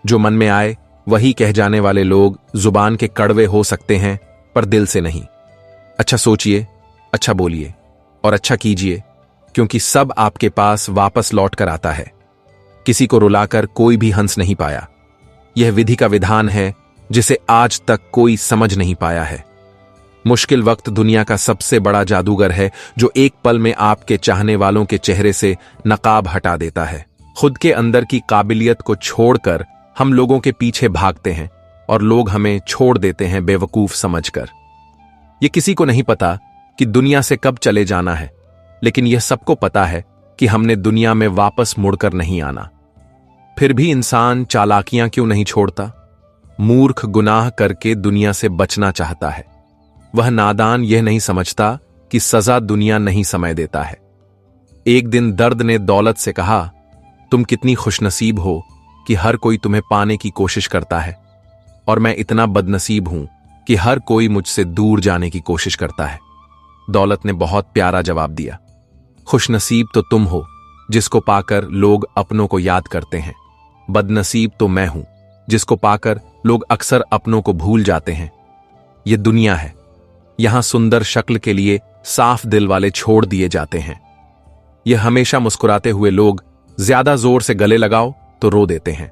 जो मन में आए वही कह जाने वाले लोग जुबान के कड़वे हो सकते हैं, पर दिल से नहीं। अच्छा सोचिए, अच्छा बोलिए और अच्छा कीजिए, क्योंकि सब आपके पास वापस लौट कर आता है। किसी को रुलाकर कोई भी हंस नहीं पाया। यह विधि का विधान है जिसे आज तक कोई समझ नहीं पाया है। मुश्किल वक्त दुनिया का सबसे बड़ा जादूगर है, जो एक पल में आपके चाहने वालों के चेहरे से नकाब हटा देता है। खुद के अंदर की काबिलियत को छोड़कर हम लोगों के पीछे भागते हैं और लोग हमें छोड़ देते हैं बेवकूफ समझकर। यह किसी को नहीं पता कि दुनिया से कब चले जाना है, लेकिन यह सबको पता है कि हमने दुनिया में वापस मुड़कर नहीं आना। फिर भी इंसान चालाकियां क्यों नहीं छोड़ता? मूर्ख गुनाह करके दुनिया से बचना चाहता है। वह नादान यह नहीं समझता कि सजा दुनिया नहीं समय देता है। एक दिन दर्द ने दौलत से कहा, तुम कितनी खुशनसीब हो कि हर कोई तुम्हें पाने की कोशिश करता है, और मैं इतना बदनसीब हूं कि हर कोई मुझसे दूर जाने की कोशिश करता है। दौलत ने बहुत प्यारा जवाब दिया, खुशनसीब तो तुम हो जिसको पाकर लोग अपनों को याद करते हैं। बदनसीब तो मैं हूं जिसको पाकर लोग अक्सर अपनों को भूल जाते हैं। यह दुनिया है, यहां सुंदर शक्ल के लिए साफ दिल वाले छोड़ दिए जाते हैं। यह हमेशा मुस्कुराते हुए लोग ज्यादा जोर से गले लगाओ तो रो देते हैं।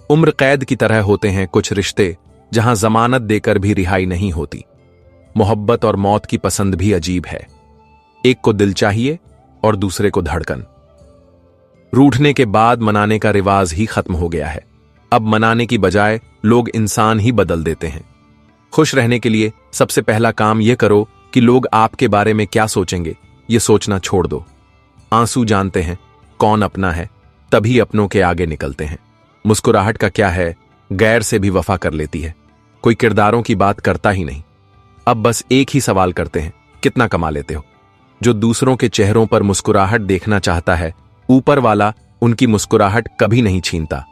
उम्र कैद की तरह होते हैं कुछ रिश्ते, जहां जमानत देकर भी रिहाई नहीं होती। मोहब्बत और मौत की पसंद भी अजीब है। एक को दिल चाहिए और दूसरे को धड़कन। रूठने के बाद मनाने का रिवाज ही खत्म हो गया है। अब मनाने की बजाय लोग इंसान ही बदल देते हैं। खुश रहने के लिए सबसे पहला काम यह करो कि लोग आपके बारे में क्या सोचेंगे यह सोचना छोड़ दो। आंसू जानते हैं कौन अपना है, तभी अपनों के आगे निकलते हैं। मुस्कुराहट का क्या है, गैर से भी वफा कर लेती है। कोई किरदारों की बात करता ही नहीं। अब बस एक ही सवाल करते हैं, कितना कमा लेते हो? जो दूसरों के चेहरों पर मुस्कुराहट देखना चाहता है, ऊपर वाला उनकी मुस्कुराहट कभी नहीं छीनता।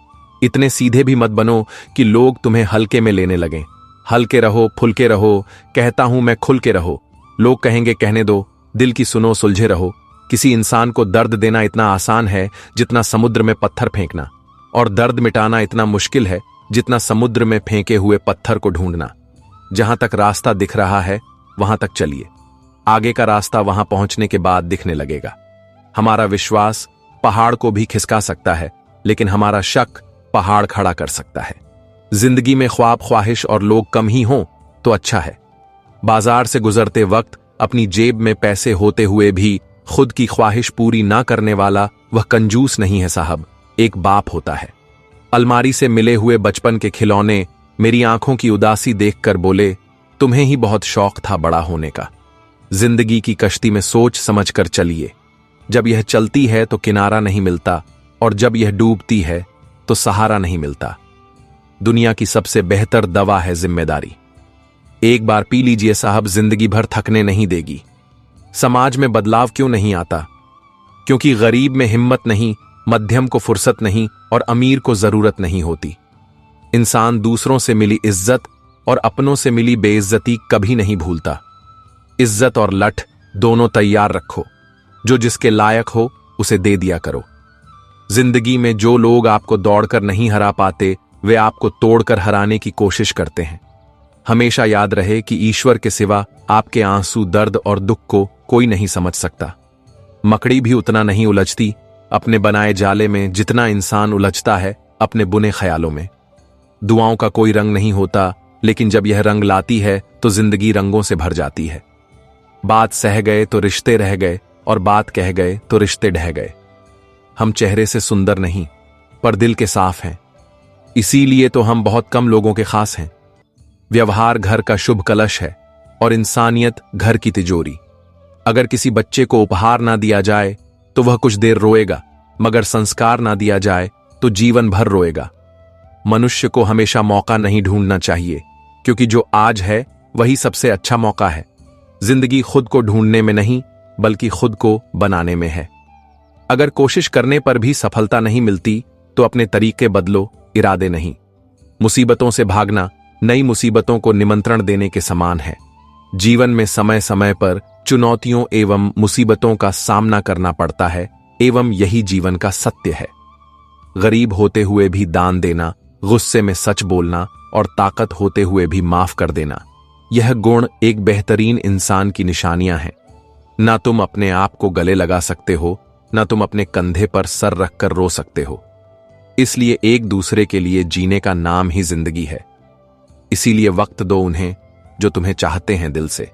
इतने सीधे भी मत बनो कि लोग तुम्हें हल्के में लेने लगें। हल्के रहो, फुलके रहो, कहता हूं मैं खुल के रहो। लोग कहेंगे कहने दो, दिल की सुनो, सुलझे रहो। किसी इंसान को दर्द देना इतना आसान है जितना समुद्र में पत्थर फेंकना, और दर्द मिटाना इतना मुश्किल है जितना समुद्र में फेंके हुए पत्थर को ढूंढना। जहां तक रास्ता दिख रहा है वहां तक चलिए। आगे का रास्ता वहां पहुंचने के बाद दिखने लगेगा। हमारा विश्वास पहाड़ को भी खिसका सकता है, लेकिन हमारा शक पहाड़ खड़ा कर सकता है। जिंदगी में ख्वाब, ख्वाहिश और लोग कम ही हों तो अच्छा है। बाजार से गुजरते वक्त अपनी जेब में पैसे होते हुए भी खुद की ख्वाहिश पूरी ना करने वाला वह कंजूस नहीं है साहब, एक बाप होता है। अलमारी से मिले हुए बचपन के खिलौने मेरी आंखों की उदासी देखकर बोले, तुम्हें ही बहुत शौक था बड़ा होने का। जिंदगी की कश्ती में सोच समझकर चलिए। जब यह चलती है तो किनारा नहीं मिलता, और जब यह डूबती है तो सहारा नहीं मिलता। दुनिया की सबसे बेहतर दवा है जिम्मेदारी। एक बार पी लीजिए साहब, जिंदगी भर थकने नहीं देगी। समाज में बदलाव क्यों नहीं आता? क्योंकि गरीब में हिम्मत नहीं, मध्यम को फुर्सत नहीं और अमीर को जरूरत नहीं होती। इंसान दूसरों से मिली इज्जत और अपनों से मिली बेइज्जती कभी नहीं भूलता। इज्जत और लठ दोनों तैयार रखो। जो जिसके लायक हो उसे दे दिया करो। जिंदगी में जो लोग आपको दौड़कर नहीं हरा पाते, वे आपको तोड़कर हराने की कोशिश करते हैं। हमेशा याद रहे कि ईश्वर के सिवा आपके आंसू, दर्द और दुख को कोई नहीं समझ सकता। मकड़ी भी उतना नहीं उलझती अपने बनाए जाले में जितना इंसान उलझता है अपने बुने ख्यालों में। दुआओं का कोई रंग नहीं होता, लेकिन जब यह रंग लाती है तो जिंदगी रंगों से भर जाती है। बात सह गए तो रिश्ते रह गए, और बात कह गए तो रिश्ते ढह गए। हम चेहरे से सुंदर नहीं, पर दिल के साफ हैं। इसीलिए तो हम बहुत कम लोगों के खास हैं। व्यवहार घर का शुभ कलश है और इंसानियत घर की तिजोरी। अगर किसी बच्चे को उपहार ना दिया जाए तो वह कुछ देर रोएगा, मगर संस्कार ना दिया जाए तो जीवन भर रोएगा। मनुष्य को हमेशा मौका नहीं ढूंढना चाहिए, क्योंकि जो आज है वही सबसे अच्छा मौका है। जिंदगी खुद को ढूंढने में नहीं, बल्कि खुद को बनाने में है। अगर कोशिश करने पर भी सफलता नहीं मिलती तो अपने तरीके बदलो, इरादे नहीं। मुसीबतों से भागना नई मुसीबतों को निमंत्रण देने के समान है। जीवन में समय समय पर चुनौतियों एवं मुसीबतों का सामना करना पड़ता है, एवं यही जीवन का सत्य है। गरीब होते हुए भी दान देना, गुस्से में सच बोलना और ताकत होते हुए भी माफ कर देना, यह गुण एक बेहतरीन इंसान की निशानियां हैं। ना तुम अपने आप को गले लगा सकते हो, ना तुम अपने कंधे पर सर रखकर रो सकते हो। इसलिए एक दूसरे के लिए जीने का नाम ही जिंदगी है। इसीलिए वक्त दो उन्हें जो तुम्हें चाहते हैं दिल से।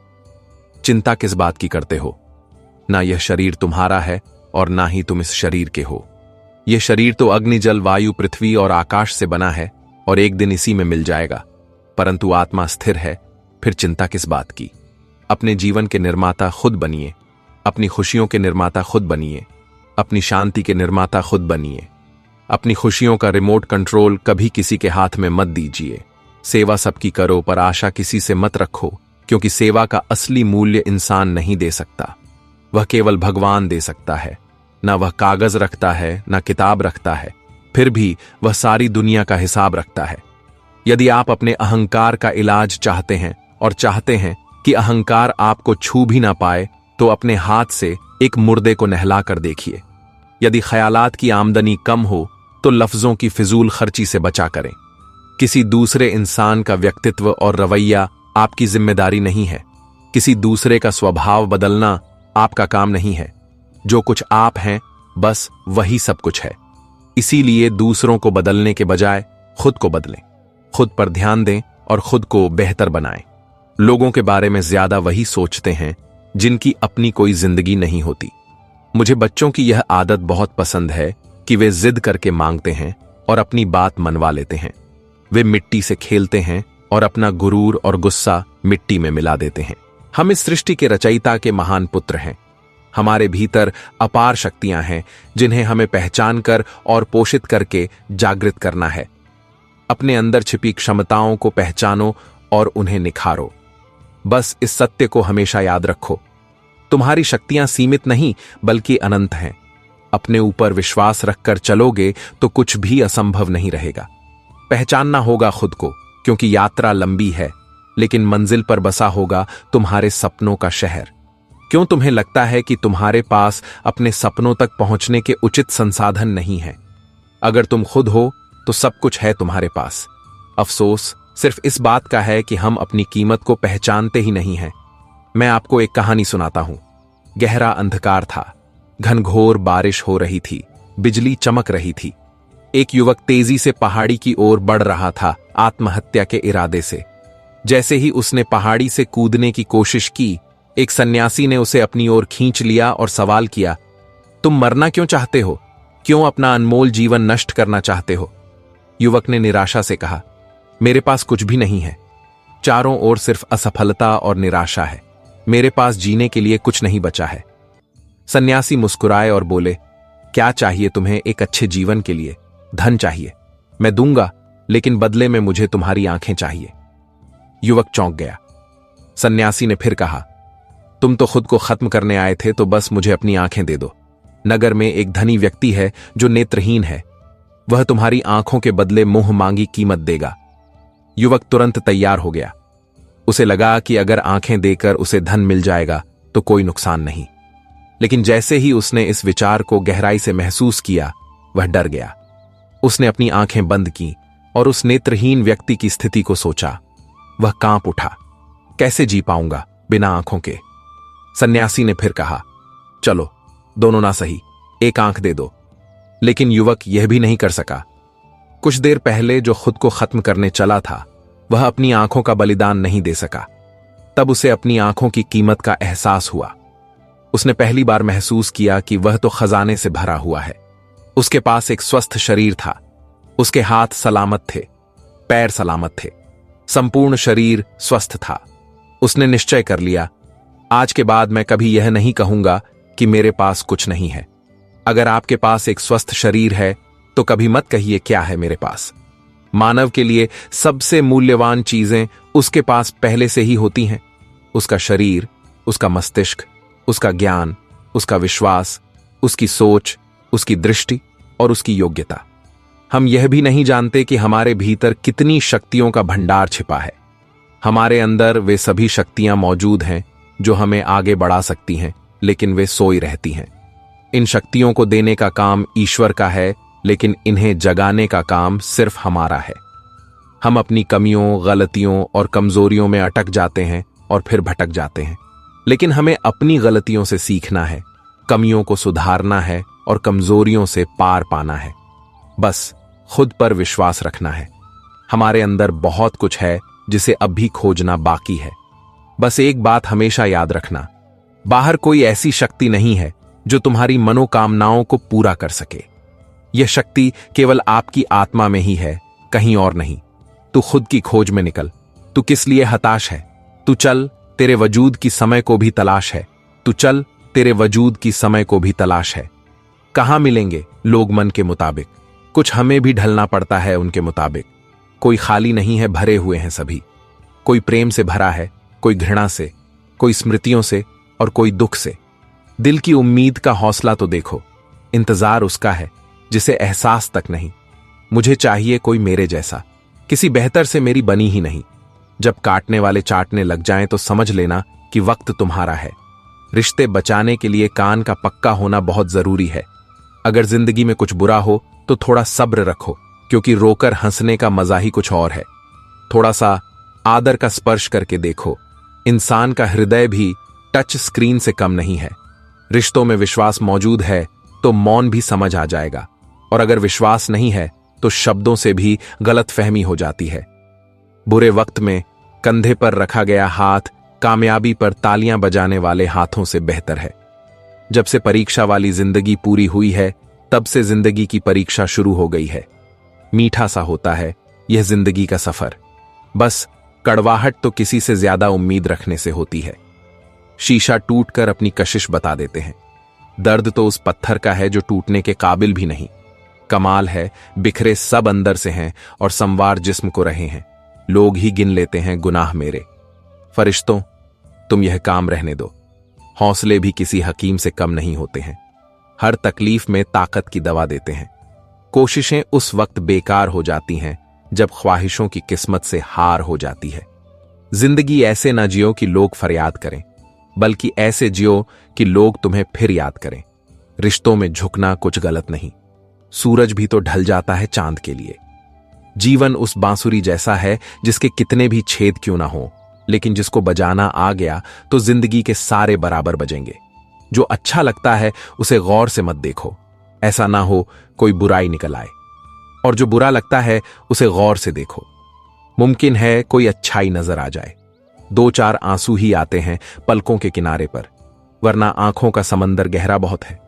चिंता किस बात की करते हो? ना यह शरीर तुम्हारा है और ना ही तुम इस शरीर के हो। यह शरीर तो अग्नि, जल, वायु, पृथ्वी और आकाश से बना है और एक दिन इसी में मिल जाएगा। परंतु आत्मा स्थिर है, फिर चिंता किस बात की? अपने जीवन के निर्माता खुद बनिए, अपनी खुशियों के निर्माता खुद बनिए, अपनी शांति के निर्माता खुद बनिए। अपनी खुशियों का रिमोट कंट्रोल कभी किसी के हाथ में मत दीजिए। सेवा सबकी करो, पर आशा किसी से मत रखो, क्योंकि सेवा का असली मूल्य इंसान नहीं दे सकता। वह केवल भगवान दे सकता है। ना वह कागज रखता है, ना किताब रखता है, फिर भी वह सारी दुनिया का हिसाब रखता है। यदि आप अपने अहंकार का इलाज चाहते हैं और चाहते हैं कि अहंकार आपको छू भी ना पाए, तो अपने हाथ से एक मुर्दे को नहला कर देखिए। यदि ख्यालात की आमदनी कम हो तो लफ्जों की फिजूल खर्ची से बचा करें। किसी दूसरे इंसान का व्यक्तित्व और रवैया आपकी जिम्मेदारी नहीं है। किसी दूसरे का स्वभाव बदलना आपका काम नहीं है। जो कुछ आप हैं, बस वही सब कुछ है। इसीलिए दूसरों को बदलने के बजाय खुद को बदलें, खुद पर ध्यान दें और खुद को बेहतर बनाएं। लोगों के बारे में ज्यादा वही सोचते हैं जिनकी अपनी कोई जिंदगी नहीं होती। मुझे बच्चों की यह आदत बहुत पसंद है कि वे जिद करके मांगते हैं और अपनी बात मनवा लेते हैं। वे मिट्टी से खेलते हैं और अपना गुरूर और गुस्सा मिट्टी में मिला देते हैं। हम इस सृष्टि के रचयिता के महान पुत्र हैं। हमारे भीतर अपार शक्तियां हैं जिन्हें हमें पहचान कर और पोषित करके जागृत करना है। अपने अंदर छिपी क्षमताओं को पहचानो और उन्हें निखारो। बस इस सत्य को हमेशा याद रखो, तुम्हारी शक्तियां सीमित नहीं बल्कि अनंत हैं। अपने ऊपर विश्वास रखकर चलोगे तो कुछ भी असंभव नहीं रहेगा। पहचानना होगा खुद को, क्योंकि यात्रा लंबी है, लेकिन मंजिल पर बसा होगा तुम्हारे सपनों का शहर। क्यों तुम्हें लगता है कि तुम्हारे पास अपने सपनों तक पहुंचने के उचित संसाधन नहीं है? अगर तुम खुद हो तो सब कुछ है तुम्हारे पास। अफसोस सिर्फ इस बात का है कि हम अपनी कीमत को पहचानते ही नहीं हैं। मैं आपको एक कहानी सुनाता हूं। गहरा अंधकार था, घनघोर बारिश हो रही थी, बिजली चमक रही थी। एक युवक तेजी से पहाड़ी की ओर बढ़ रहा था, आत्महत्या के इरादे से। जैसे ही उसने पहाड़ी से कूदने की कोशिश की, एक सन्यासी ने उसे अपनी ओर खींच लिया और सवाल किया, तुम मरना क्यों चाहते हो? क्यों अपना अनमोल जीवन नष्ट करना चाहते हो? युवक ने निराशा से कहा, मेरे पास कुछ भी नहीं है। चारों ओर सिर्फ असफलता और निराशा है। मेरे पास जीने के लिए कुछ नहीं बचा है। सन्यासी मुस्कुराए और बोले, क्या चाहिए तुम्हें एक अच्छे जीवन के लिए? धन चाहिए, मैं दूंगा, लेकिन बदले में मुझे तुम्हारी आंखें चाहिए। युवक चौंक गया। सन्यासी ने फिर कहा, तुम तो खुद को खत्म करने आए थे, तो बस मुझे अपनी आंखें दे दो। नगर में एक धनी व्यक्ति है जो नेत्रहीन है। वह तुम्हारी आंखों के बदले मुंह मांगी कीमत देगा। युवक तुरंत तैयार हो गया। उसे लगा कि अगर आंखें देकर उसे धन मिल जाएगा तो कोई नुकसान नहीं। लेकिन जैसे ही उसने इस विचार को गहराई से महसूस किया, वह डर गया। उसने अपनी आंखें बंद की और उस नेत्रहीन व्यक्ति की स्थिति को सोचा। वह कांप उठा। कैसे जी पाऊंगा बिना आंखों के? सन्यासी ने फिर कहा, चलो दोनों ना सही, एक आंख दे दो। लेकिन युवक यह भी नहीं कर सका। कुछ देर पहले जो खुद को खत्म करने चला था, वह अपनी आंखों का बलिदान नहीं दे सका। तब उसे अपनी आंखों की कीमत का एहसास हुआ। उसने पहली बार महसूस किया कि वह तो खजाने से भरा हुआ है। उसके पास एक स्वस्थ शरीर था। उसके हाथ सलामत थे, पैर सलामत थे, संपूर्ण शरीर स्वस्थ था। उसने निश्चय कर लिया, आज के बाद मैं कभी यह नहीं कहूंगा कि मेरे पास कुछ नहीं है। अगर आपके पास एक स्वस्थ शरीर है तो कभी मत कहिए क्या है मेरे पास। मानव के लिए सबसे मूल्यवान चीजें उसके पास पहले से ही होती हैं। उसका शरीर, उसका मस्तिष्क, उसका ज्ञान, उसका विश्वास, उसकी सोच, उसकी दृष्टि और उसकी योग्यता। हम यह भी नहीं जानते कि हमारे भीतर कितनी शक्तियों का भंडार छिपा है। हमारे अंदर वे सभी शक्तियां मौजूद हैं जो हमें आगे बढ़ा सकती हैं, लेकिन वे सोई रहती हैं। इन शक्तियों को देने का काम ईश्वर का है, लेकिन इन्हें जगाने का काम सिर्फ हमारा है। हम अपनी कमियों, गलतियों और कमजोरियों में अटक जाते हैं और फिर भटक जाते हैं। लेकिन हमें अपनी गलतियों से सीखना है, कमियों को सुधारना है और कमजोरियों से पार पाना है। बस खुद पर विश्वास रखना है। हमारे अंदर बहुत कुछ है जिसे अब भी खोजना बाकी है। बस एक बात हमेशा याद रखना, बाहर कोई ऐसी शक्ति नहीं है जो तुम्हारी मनोकामनाओं को पूरा कर सके। यह शक्ति केवल आपकी आत्मा में ही है, कहीं और नहीं। तू खुद की खोज में निकल। तू किस लिए हताश है? तू चल, तेरे वजूद की समय को भी तलाश है। तू चल, तेरे वजूद की समय को भी तलाश है। कहां मिलेंगे लोग मन के मुताबिक? कुछ हमें भी ढलना पड़ता है उनके मुताबिक। कोई खाली नहीं है, भरे हुए हैं सभी। कोई प्रेम से भरा है, कोई घृणा से, कोई स्मृतियों से और कोई दुख से। दिल की उम्मीद का हौसला तो देखो। इंतजार उसका है जिसे एहसास तक नहीं। मुझे चाहिए कोई मेरे जैसा, किसी बेहतर से मेरी बनी ही नहीं। जब काटने वाले चाटने लग जाएं तो समझ लेना कि वक्त तुम्हारा है। रिश्ते बचाने के लिए कान का पक्का होना बहुत जरूरी है। अगर जिंदगी में कुछ बुरा हो तो थोड़ा सब्र रखो, क्योंकि रोकर हंसने का मजा ही कुछ और है। थोड़ा सा आदर का स्पर्श करके देखो। इंसान का हृदय भी टच स्क्रीन से कम नहीं है। रिश्तों में विश्वास मौजूद है तो मौन भी समझ आ जाएगा, और अगर विश्वास नहीं है तो शब्दों से भी गलतफहमी हो जाती है। बुरे वक्त में कंधे पर रखा गया हाथ कामयाबी पर तालियां बजाने वाले हाथों से बेहतर है। जब से परीक्षा वाली जिंदगी पूरी हुई है, तब से जिंदगी की परीक्षा शुरू हो गई है। मीठा सा होता है यह जिंदगी का सफर। बस कड़वाहट तो किसी से ज्यादा उम्मीद रखने से होती है। शीशा टूटकर अपनी कशिश बता देते हैं। दर्द तो उस पत्थर का है जो टूटने के काबिल भी नहीं। कमाल है, बिखरे सब अंदर से हैं और संवार जिस्म को रहे हैं। लोग ही गिन लेते हैं गुनाह मेरे। फरिश्तों, तुम यह काम रहने दो। हौसले भी किसी हकीम से कम नहीं होते हैं। हर तकलीफ में ताकत की दवा देते हैं। कोशिशें उस वक्त बेकार हो जाती हैं जब ख्वाहिशों की किस्मत से हार हो जाती है। जिंदगी ऐसे ना जियो कि लोग फरियाद करें, बल्कि ऐसे जियो कि लोग तुम्हें फिर याद करें। रिश्तों में झुकना कुछ गलत नहीं। सूरज भी तो ढल जाता है चांद के लिए। जीवन उस बांसुरी जैसा है जिसके कितने भी छेद क्यों ना हो, लेकिन जिसको बजाना आ गया तो जिंदगी के सारे बराबर बजेंगे। जो अच्छा लगता है उसे गौर से मत देखो, ऐसा ना हो कोई बुराई निकल आए, और जो बुरा लगता है उसे गौर से देखो। मुमकिन है कोई अच्छाई नजर आ जाए। दो चार आंसू ही आते हैं पलकों के किनारे पर, वरना आंखों का समंदर गहरा बहुत है।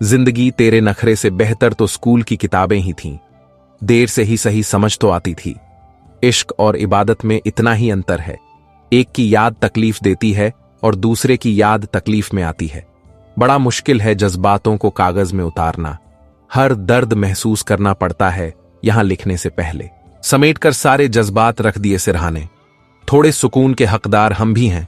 जिंदगी तेरे नखरे से बेहतर तो स्कूल की किताबें ही थीं। देर से ही सही समझ तो आती थी। इश्क और इबादत में इतना ही अंतर है, एक की याद तकलीफ देती है और दूसरे की याद तकलीफ में आती है। बड़ा मुश्किल है जज्बातों को कागज में उतारना। हर दर्द महसूस करना पड़ता है यहां लिखने से पहले। समेटकर सारे जज्बात रख दिए सिरहाने। थोड़े सुकून के हकदार हम भी हैं।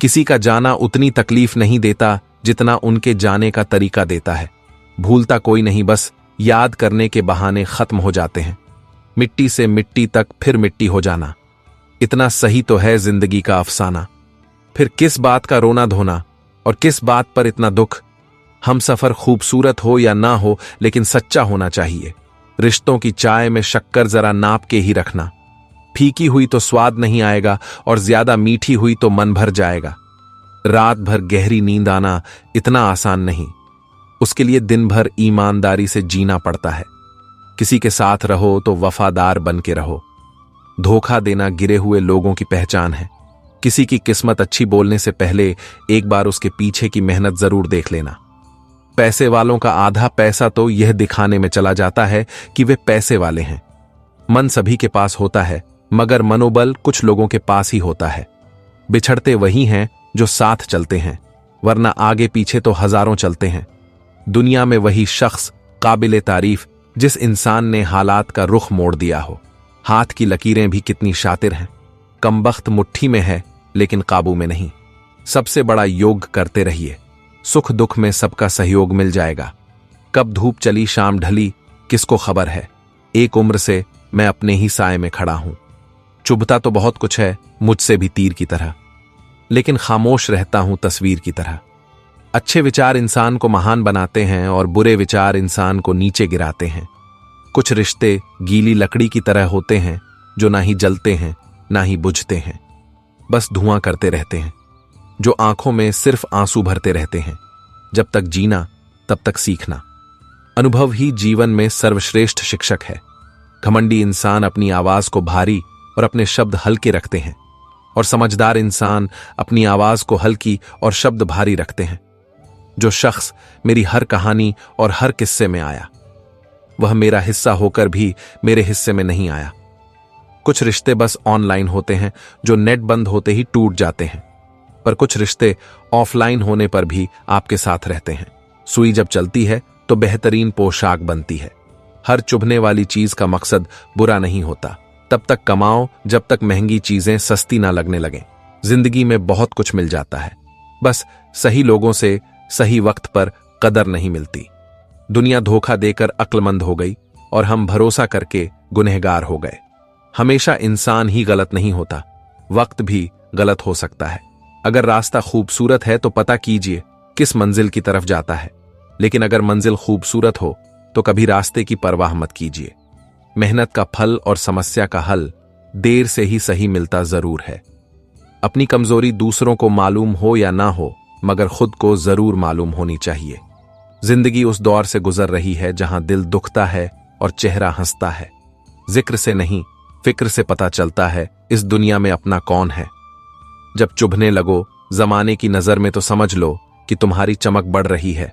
किसी का जाना उतनी तकलीफ नहीं देता जितना उनके जाने का तरीका देता है। भूलता कोई नहीं, बस याद करने के बहाने खत्म हो जाते हैं। मिट्टी से मिट्टी तक फिर मिट्टी हो जाना, इतना सही तो है जिंदगी का अफसाना। फिर किस बात का रोना धोना और किस बात पर इतना दुख। हम सफर खूबसूरत हो या ना हो, लेकिन सच्चा होना चाहिए। रिश्तों की चाय में शक्कर जरा नाप के ही रखना। फीकी हुई तो स्वाद नहीं आएगा और ज्यादा मीठी हुई तो मन भर जाएगा। रात भर गहरी नींद आना इतना आसान नहीं, उसके लिए दिन भर ईमानदारी से जीना पड़ता है। किसी के साथ रहो तो वफादार बन के रहो। धोखा देना गिरे हुए लोगों की पहचान है। किसी की किस्मत अच्छी बोलने से पहले एक बार उसके पीछे की मेहनत जरूर देख लेना। पैसे वालों का आधा पैसा तो यह दिखाने में चला जाता है कि वे पैसे वाले हैं। मन सभी के पास होता है, मगर मनोबल कुछ लोगों के पास ही होता है। बिछड़ते वही हैं जो साथ चलते हैं, वरना आगे पीछे तो हजारों चलते हैं। दुनिया में वही शख्स काबिले तारीफ जिस इंसान ने हालात का रुख मोड़ दिया हो। हाथ की लकीरें भी कितनी शातिर हैं। कमबख्त मुट्ठी में है लेकिन काबू में नहीं। सबसे बड़ा योग करते रहिए, सुख दुख में सबका सहयोग मिल जाएगा। कब धूप चली शाम ढली किसको खबर है। एक उम्र से मैं अपने ही साए में खड़ा हूं। चुभता तो बहुत कुछ है मुझसे भी तीर की तरह, लेकिन खामोश रहता हूं तस्वीर की तरह। अच्छे विचार इंसान को महान बनाते हैं और बुरे विचार इंसान को नीचे गिराते हैं। कुछ रिश्ते गीली लकड़ी की तरह होते हैं जो ना ही जलते हैं ना ही बुझते हैं, बस धुआं करते रहते हैं, जो आंखों में सिर्फ आंसू भरते रहते हैं। जब तक जीना तब तक सीखना। अनुभव ही जीवन में सर्वश्रेष्ठ शिक्षक है। घमंडी इंसान अपनी आवाज को भारी और अपने शब्द हल्के रखते हैं, और समझदार इंसान अपनी आवाज को हल्की और शब्द भारी रखते हैं। जो शख्स मेरी हर कहानी और हर किस्से में आया, वह मेरा हिस्सा होकर भी मेरे हिस्से में नहीं आया। कुछ रिश्ते बस ऑनलाइन होते हैं जो नेट बंद होते ही टूट जाते हैं, पर कुछ रिश्ते ऑफलाइन होने पर भी आपके साथ रहते हैं। सुई जब चलती है तो बेहतरीन पोशाक बनती है। हर चुभने वाली चीज का मकसद बुरा नहीं होता। तब तक कमाओ जब तक महंगी चीजें सस्ती ना लगने लगें। जिंदगी में बहुत कुछ मिल जाता है, बस सही लोगों से सही वक्त पर कदर नहीं मिलती। दुनिया धोखा देकर अक्लमंद हो गई और हम भरोसा करके गुनहगार हो गए। हमेशा इंसान ही गलत नहीं होता, वक्त भी गलत हो सकता है। अगर रास्ता खूबसूरत है तो पता कीजिए किस मंजिल की तरफ जाता है, लेकिन अगर मंजिल खूबसूरत हो तो कभी रास्ते की परवाह मत कीजिए। मेहनत का फल और समस्या का हल देर से ही सही मिलता जरूर है। अपनी कमजोरी दूसरों को मालूम हो या ना हो, मगर खुद को जरूर मालूम होनी चाहिए। जिंदगी उस दौर से गुजर रही है जहां दिल दुखता है और चेहरा हंसता है। जिक्र से नहीं फिक्र से पता चलता है इस दुनिया में अपना कौन है। जब चुभने लगो जमाने की नजर में तो समझ लो कि तुम्हारी चमक बढ़ रही है।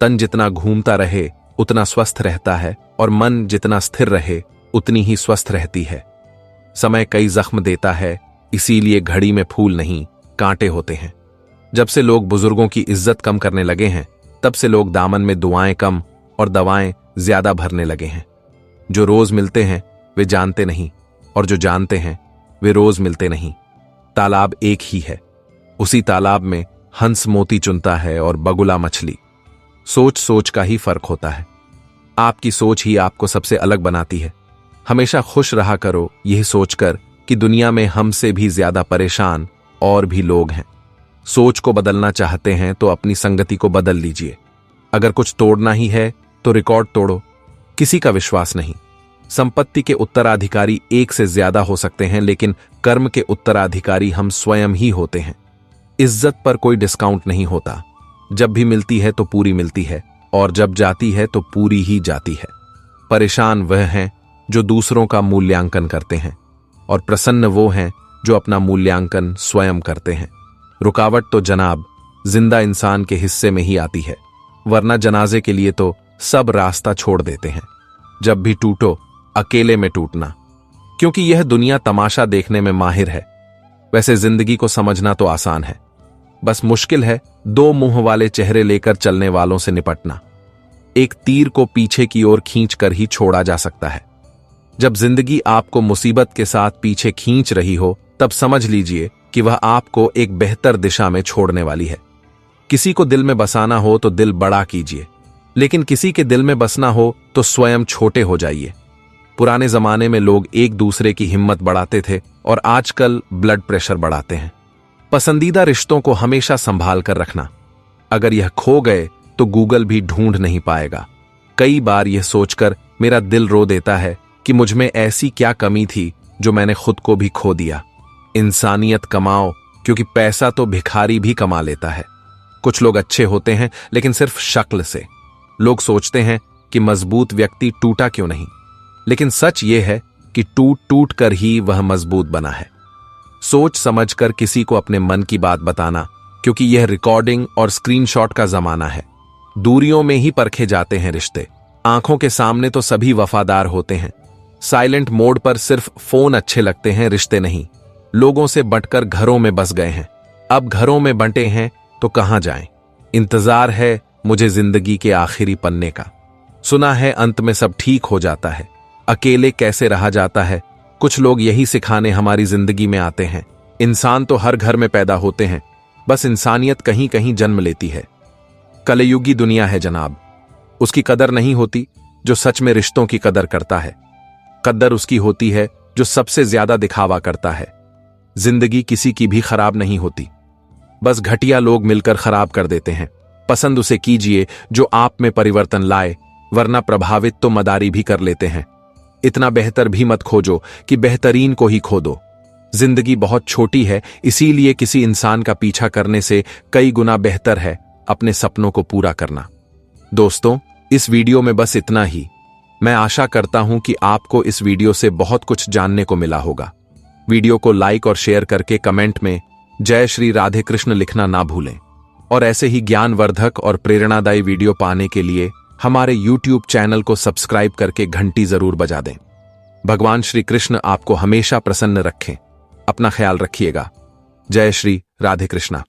तन जितना घूमता रहे उतना स्वस्थ रहता है, और मन जितना स्थिर रहे उतनी ही स्वस्थ रहती है। समय कई जख्म देता है, इसीलिए घड़ी में फूल नहीं कांटे होते हैं। जब से लोग बुजुर्गों की इज्जत कम करने लगे हैं, तब से लोग दामन में दुआएं कम और दवाएं ज्यादा भरने लगे हैं। जो रोज मिलते हैं वे जानते नहीं, और जो जानते हैं वे रोज मिलते नहीं। तालाब एक ही है, उसी तालाब में हंस मोती चुनता है और बगुला मछली। सोच सोच का ही फर्क होता है। आपकी सोच ही आपको सबसे अलग बनाती है। हमेशा खुश रहा करो यही सोचकर कि दुनिया में हमसे भी ज्यादा परेशान और भी लोग हैं। सोच को बदलना चाहते हैं तो अपनी संगति को बदल लीजिए। अगर कुछ तोड़ना ही है तो रिकॉर्ड तोड़ो, किसी का विश्वास नहीं। संपत्ति के उत्तराधिकारी एक से ज्यादा हो सकते हैं, लेकिन कर्म के उत्तराधिकारी हम स्वयं ही होते हैं। इज्जत पर कोई डिस्काउंट नहीं होता। जब भी मिलती है तो पूरी मिलती है, और जब जाती है तो पूरी ही जाती है। परेशान वह हैं जो दूसरों का मूल्यांकन करते हैं, और प्रसन्न वो हैं जो अपना मूल्यांकन स्वयं करते हैं। रुकावट तो जनाब जिंदा इंसान के हिस्से में ही आती है, वरना जनाजे के लिए तो सब रास्ता छोड़ देते हैं। जब भी टूटो अकेले में टूटना, क्योंकि यह दुनिया तमाशा देखने में माहिर है। वैसे जिंदगी को समझना तो आसान है, बस मुश्किल है दो मुंह वाले चेहरे लेकर चलने वालों से निपटना। एक तीर को पीछे की ओर खींच कर ही छोड़ा जा सकता है। जब जिंदगी आपको मुसीबत के साथ पीछे खींच रही हो, तब समझ लीजिए कि वह आपको एक बेहतर दिशा में छोड़ने वाली है। किसी को दिल में बसाना हो तो दिल बड़ा कीजिए, लेकिन किसी के दिल में बसना हो तो स्वयं छोटे हो जाइए। पुराने जमाने में लोग एक दूसरे की हिम्मत बढ़ाते थे और आजकल ब्लड प्रेशर बढ़ाते हैं। पसंदीदा रिश्तों को हमेशा संभाल कर रखना। अगर यह खो गए तो गूगल भी ढूंढ नहीं पाएगा। कई बार यह सोचकर मेरा दिल रो देता है कि मुझ में ऐसी क्या कमी थी जो मैंने खुद को भी खो दिया। इंसानियत कमाओ, क्योंकि पैसा तो भिखारी भी कमा लेता है। कुछ लोग अच्छे होते हैं लेकिन सिर्फ शक्ल से। लोग सोचते हैं कि मजबूत व्यक्ति टूटा क्यों नहीं, लेकिन सच यह है कि टूट टूट कर ही वह मजबूत बना है। सोच समझकर किसी को अपने मन की बात बताना, क्योंकि यह रिकॉर्डिंग और स्क्रीनशॉट का जमाना है। दूरियों में ही परखे जाते हैं रिश्ते। आंखों के सामने तो सभी वफादार होते हैं। साइलेंट मोड पर सिर्फ फोन अच्छे लगते हैं, रिश्ते नहीं। लोगों से बंटकर घरों में बस गए हैं। अब घरों में बंटे हैं तो कहां जाएं? इंतजार है मुझे जिंदगी के आखिरी पन्ने का। सुना है अंत में सब ठीक हो जाता है। अकेले कैसे रहा जाता है, कुछ लोग यही सिखाने हमारी जिंदगी में आते हैं। इंसान तो हर घर में पैदा होते हैं, बस इंसानियत कहीं कहीं जन्म लेती है। कलयुगी दुनिया है जनाब, उसकी कदर नहीं होती जो सच में रिश्तों की कदर करता है। कदर उसकी होती है जो सबसे ज्यादा दिखावा करता है। जिंदगी किसी की भी खराब नहीं होती, बस घटिया लोग मिलकर खराब कर देते हैं। पसंद उसे कीजिए जो आप में परिवर्तन लाए, वरना प्रभावित तो मदारी भी कर लेते हैं। इतना बेहतर भी मत खोजो कि बेहतरीन को ही खो दो। जिंदगी बहुत छोटी है, इसीलिए किसी इंसान का पीछा करने से कई गुना बेहतर है अपने सपनों को पूरा करना। दोस्तों, इस वीडियो में बस इतना ही। मैं आशा करता हूं कि आपको इस वीडियो से बहुत कुछ जानने को मिला होगा। वीडियो को लाइक और शेयर करके कमेंट में जय श्री राधे कृष्ण लिखना ना भूलें। और ऐसे ही ज्ञानवर्धक और प्रेरणादायी वीडियो पाने के लिए हमारे YouTube चैनल को सब्सक्राइब करके घंटी जरूर बजा दें। भगवान श्री कृष्ण आपको हमेशा प्रसन्न रखें। अपना ख्याल रखिएगा। जय श्री राधे कृष्णा।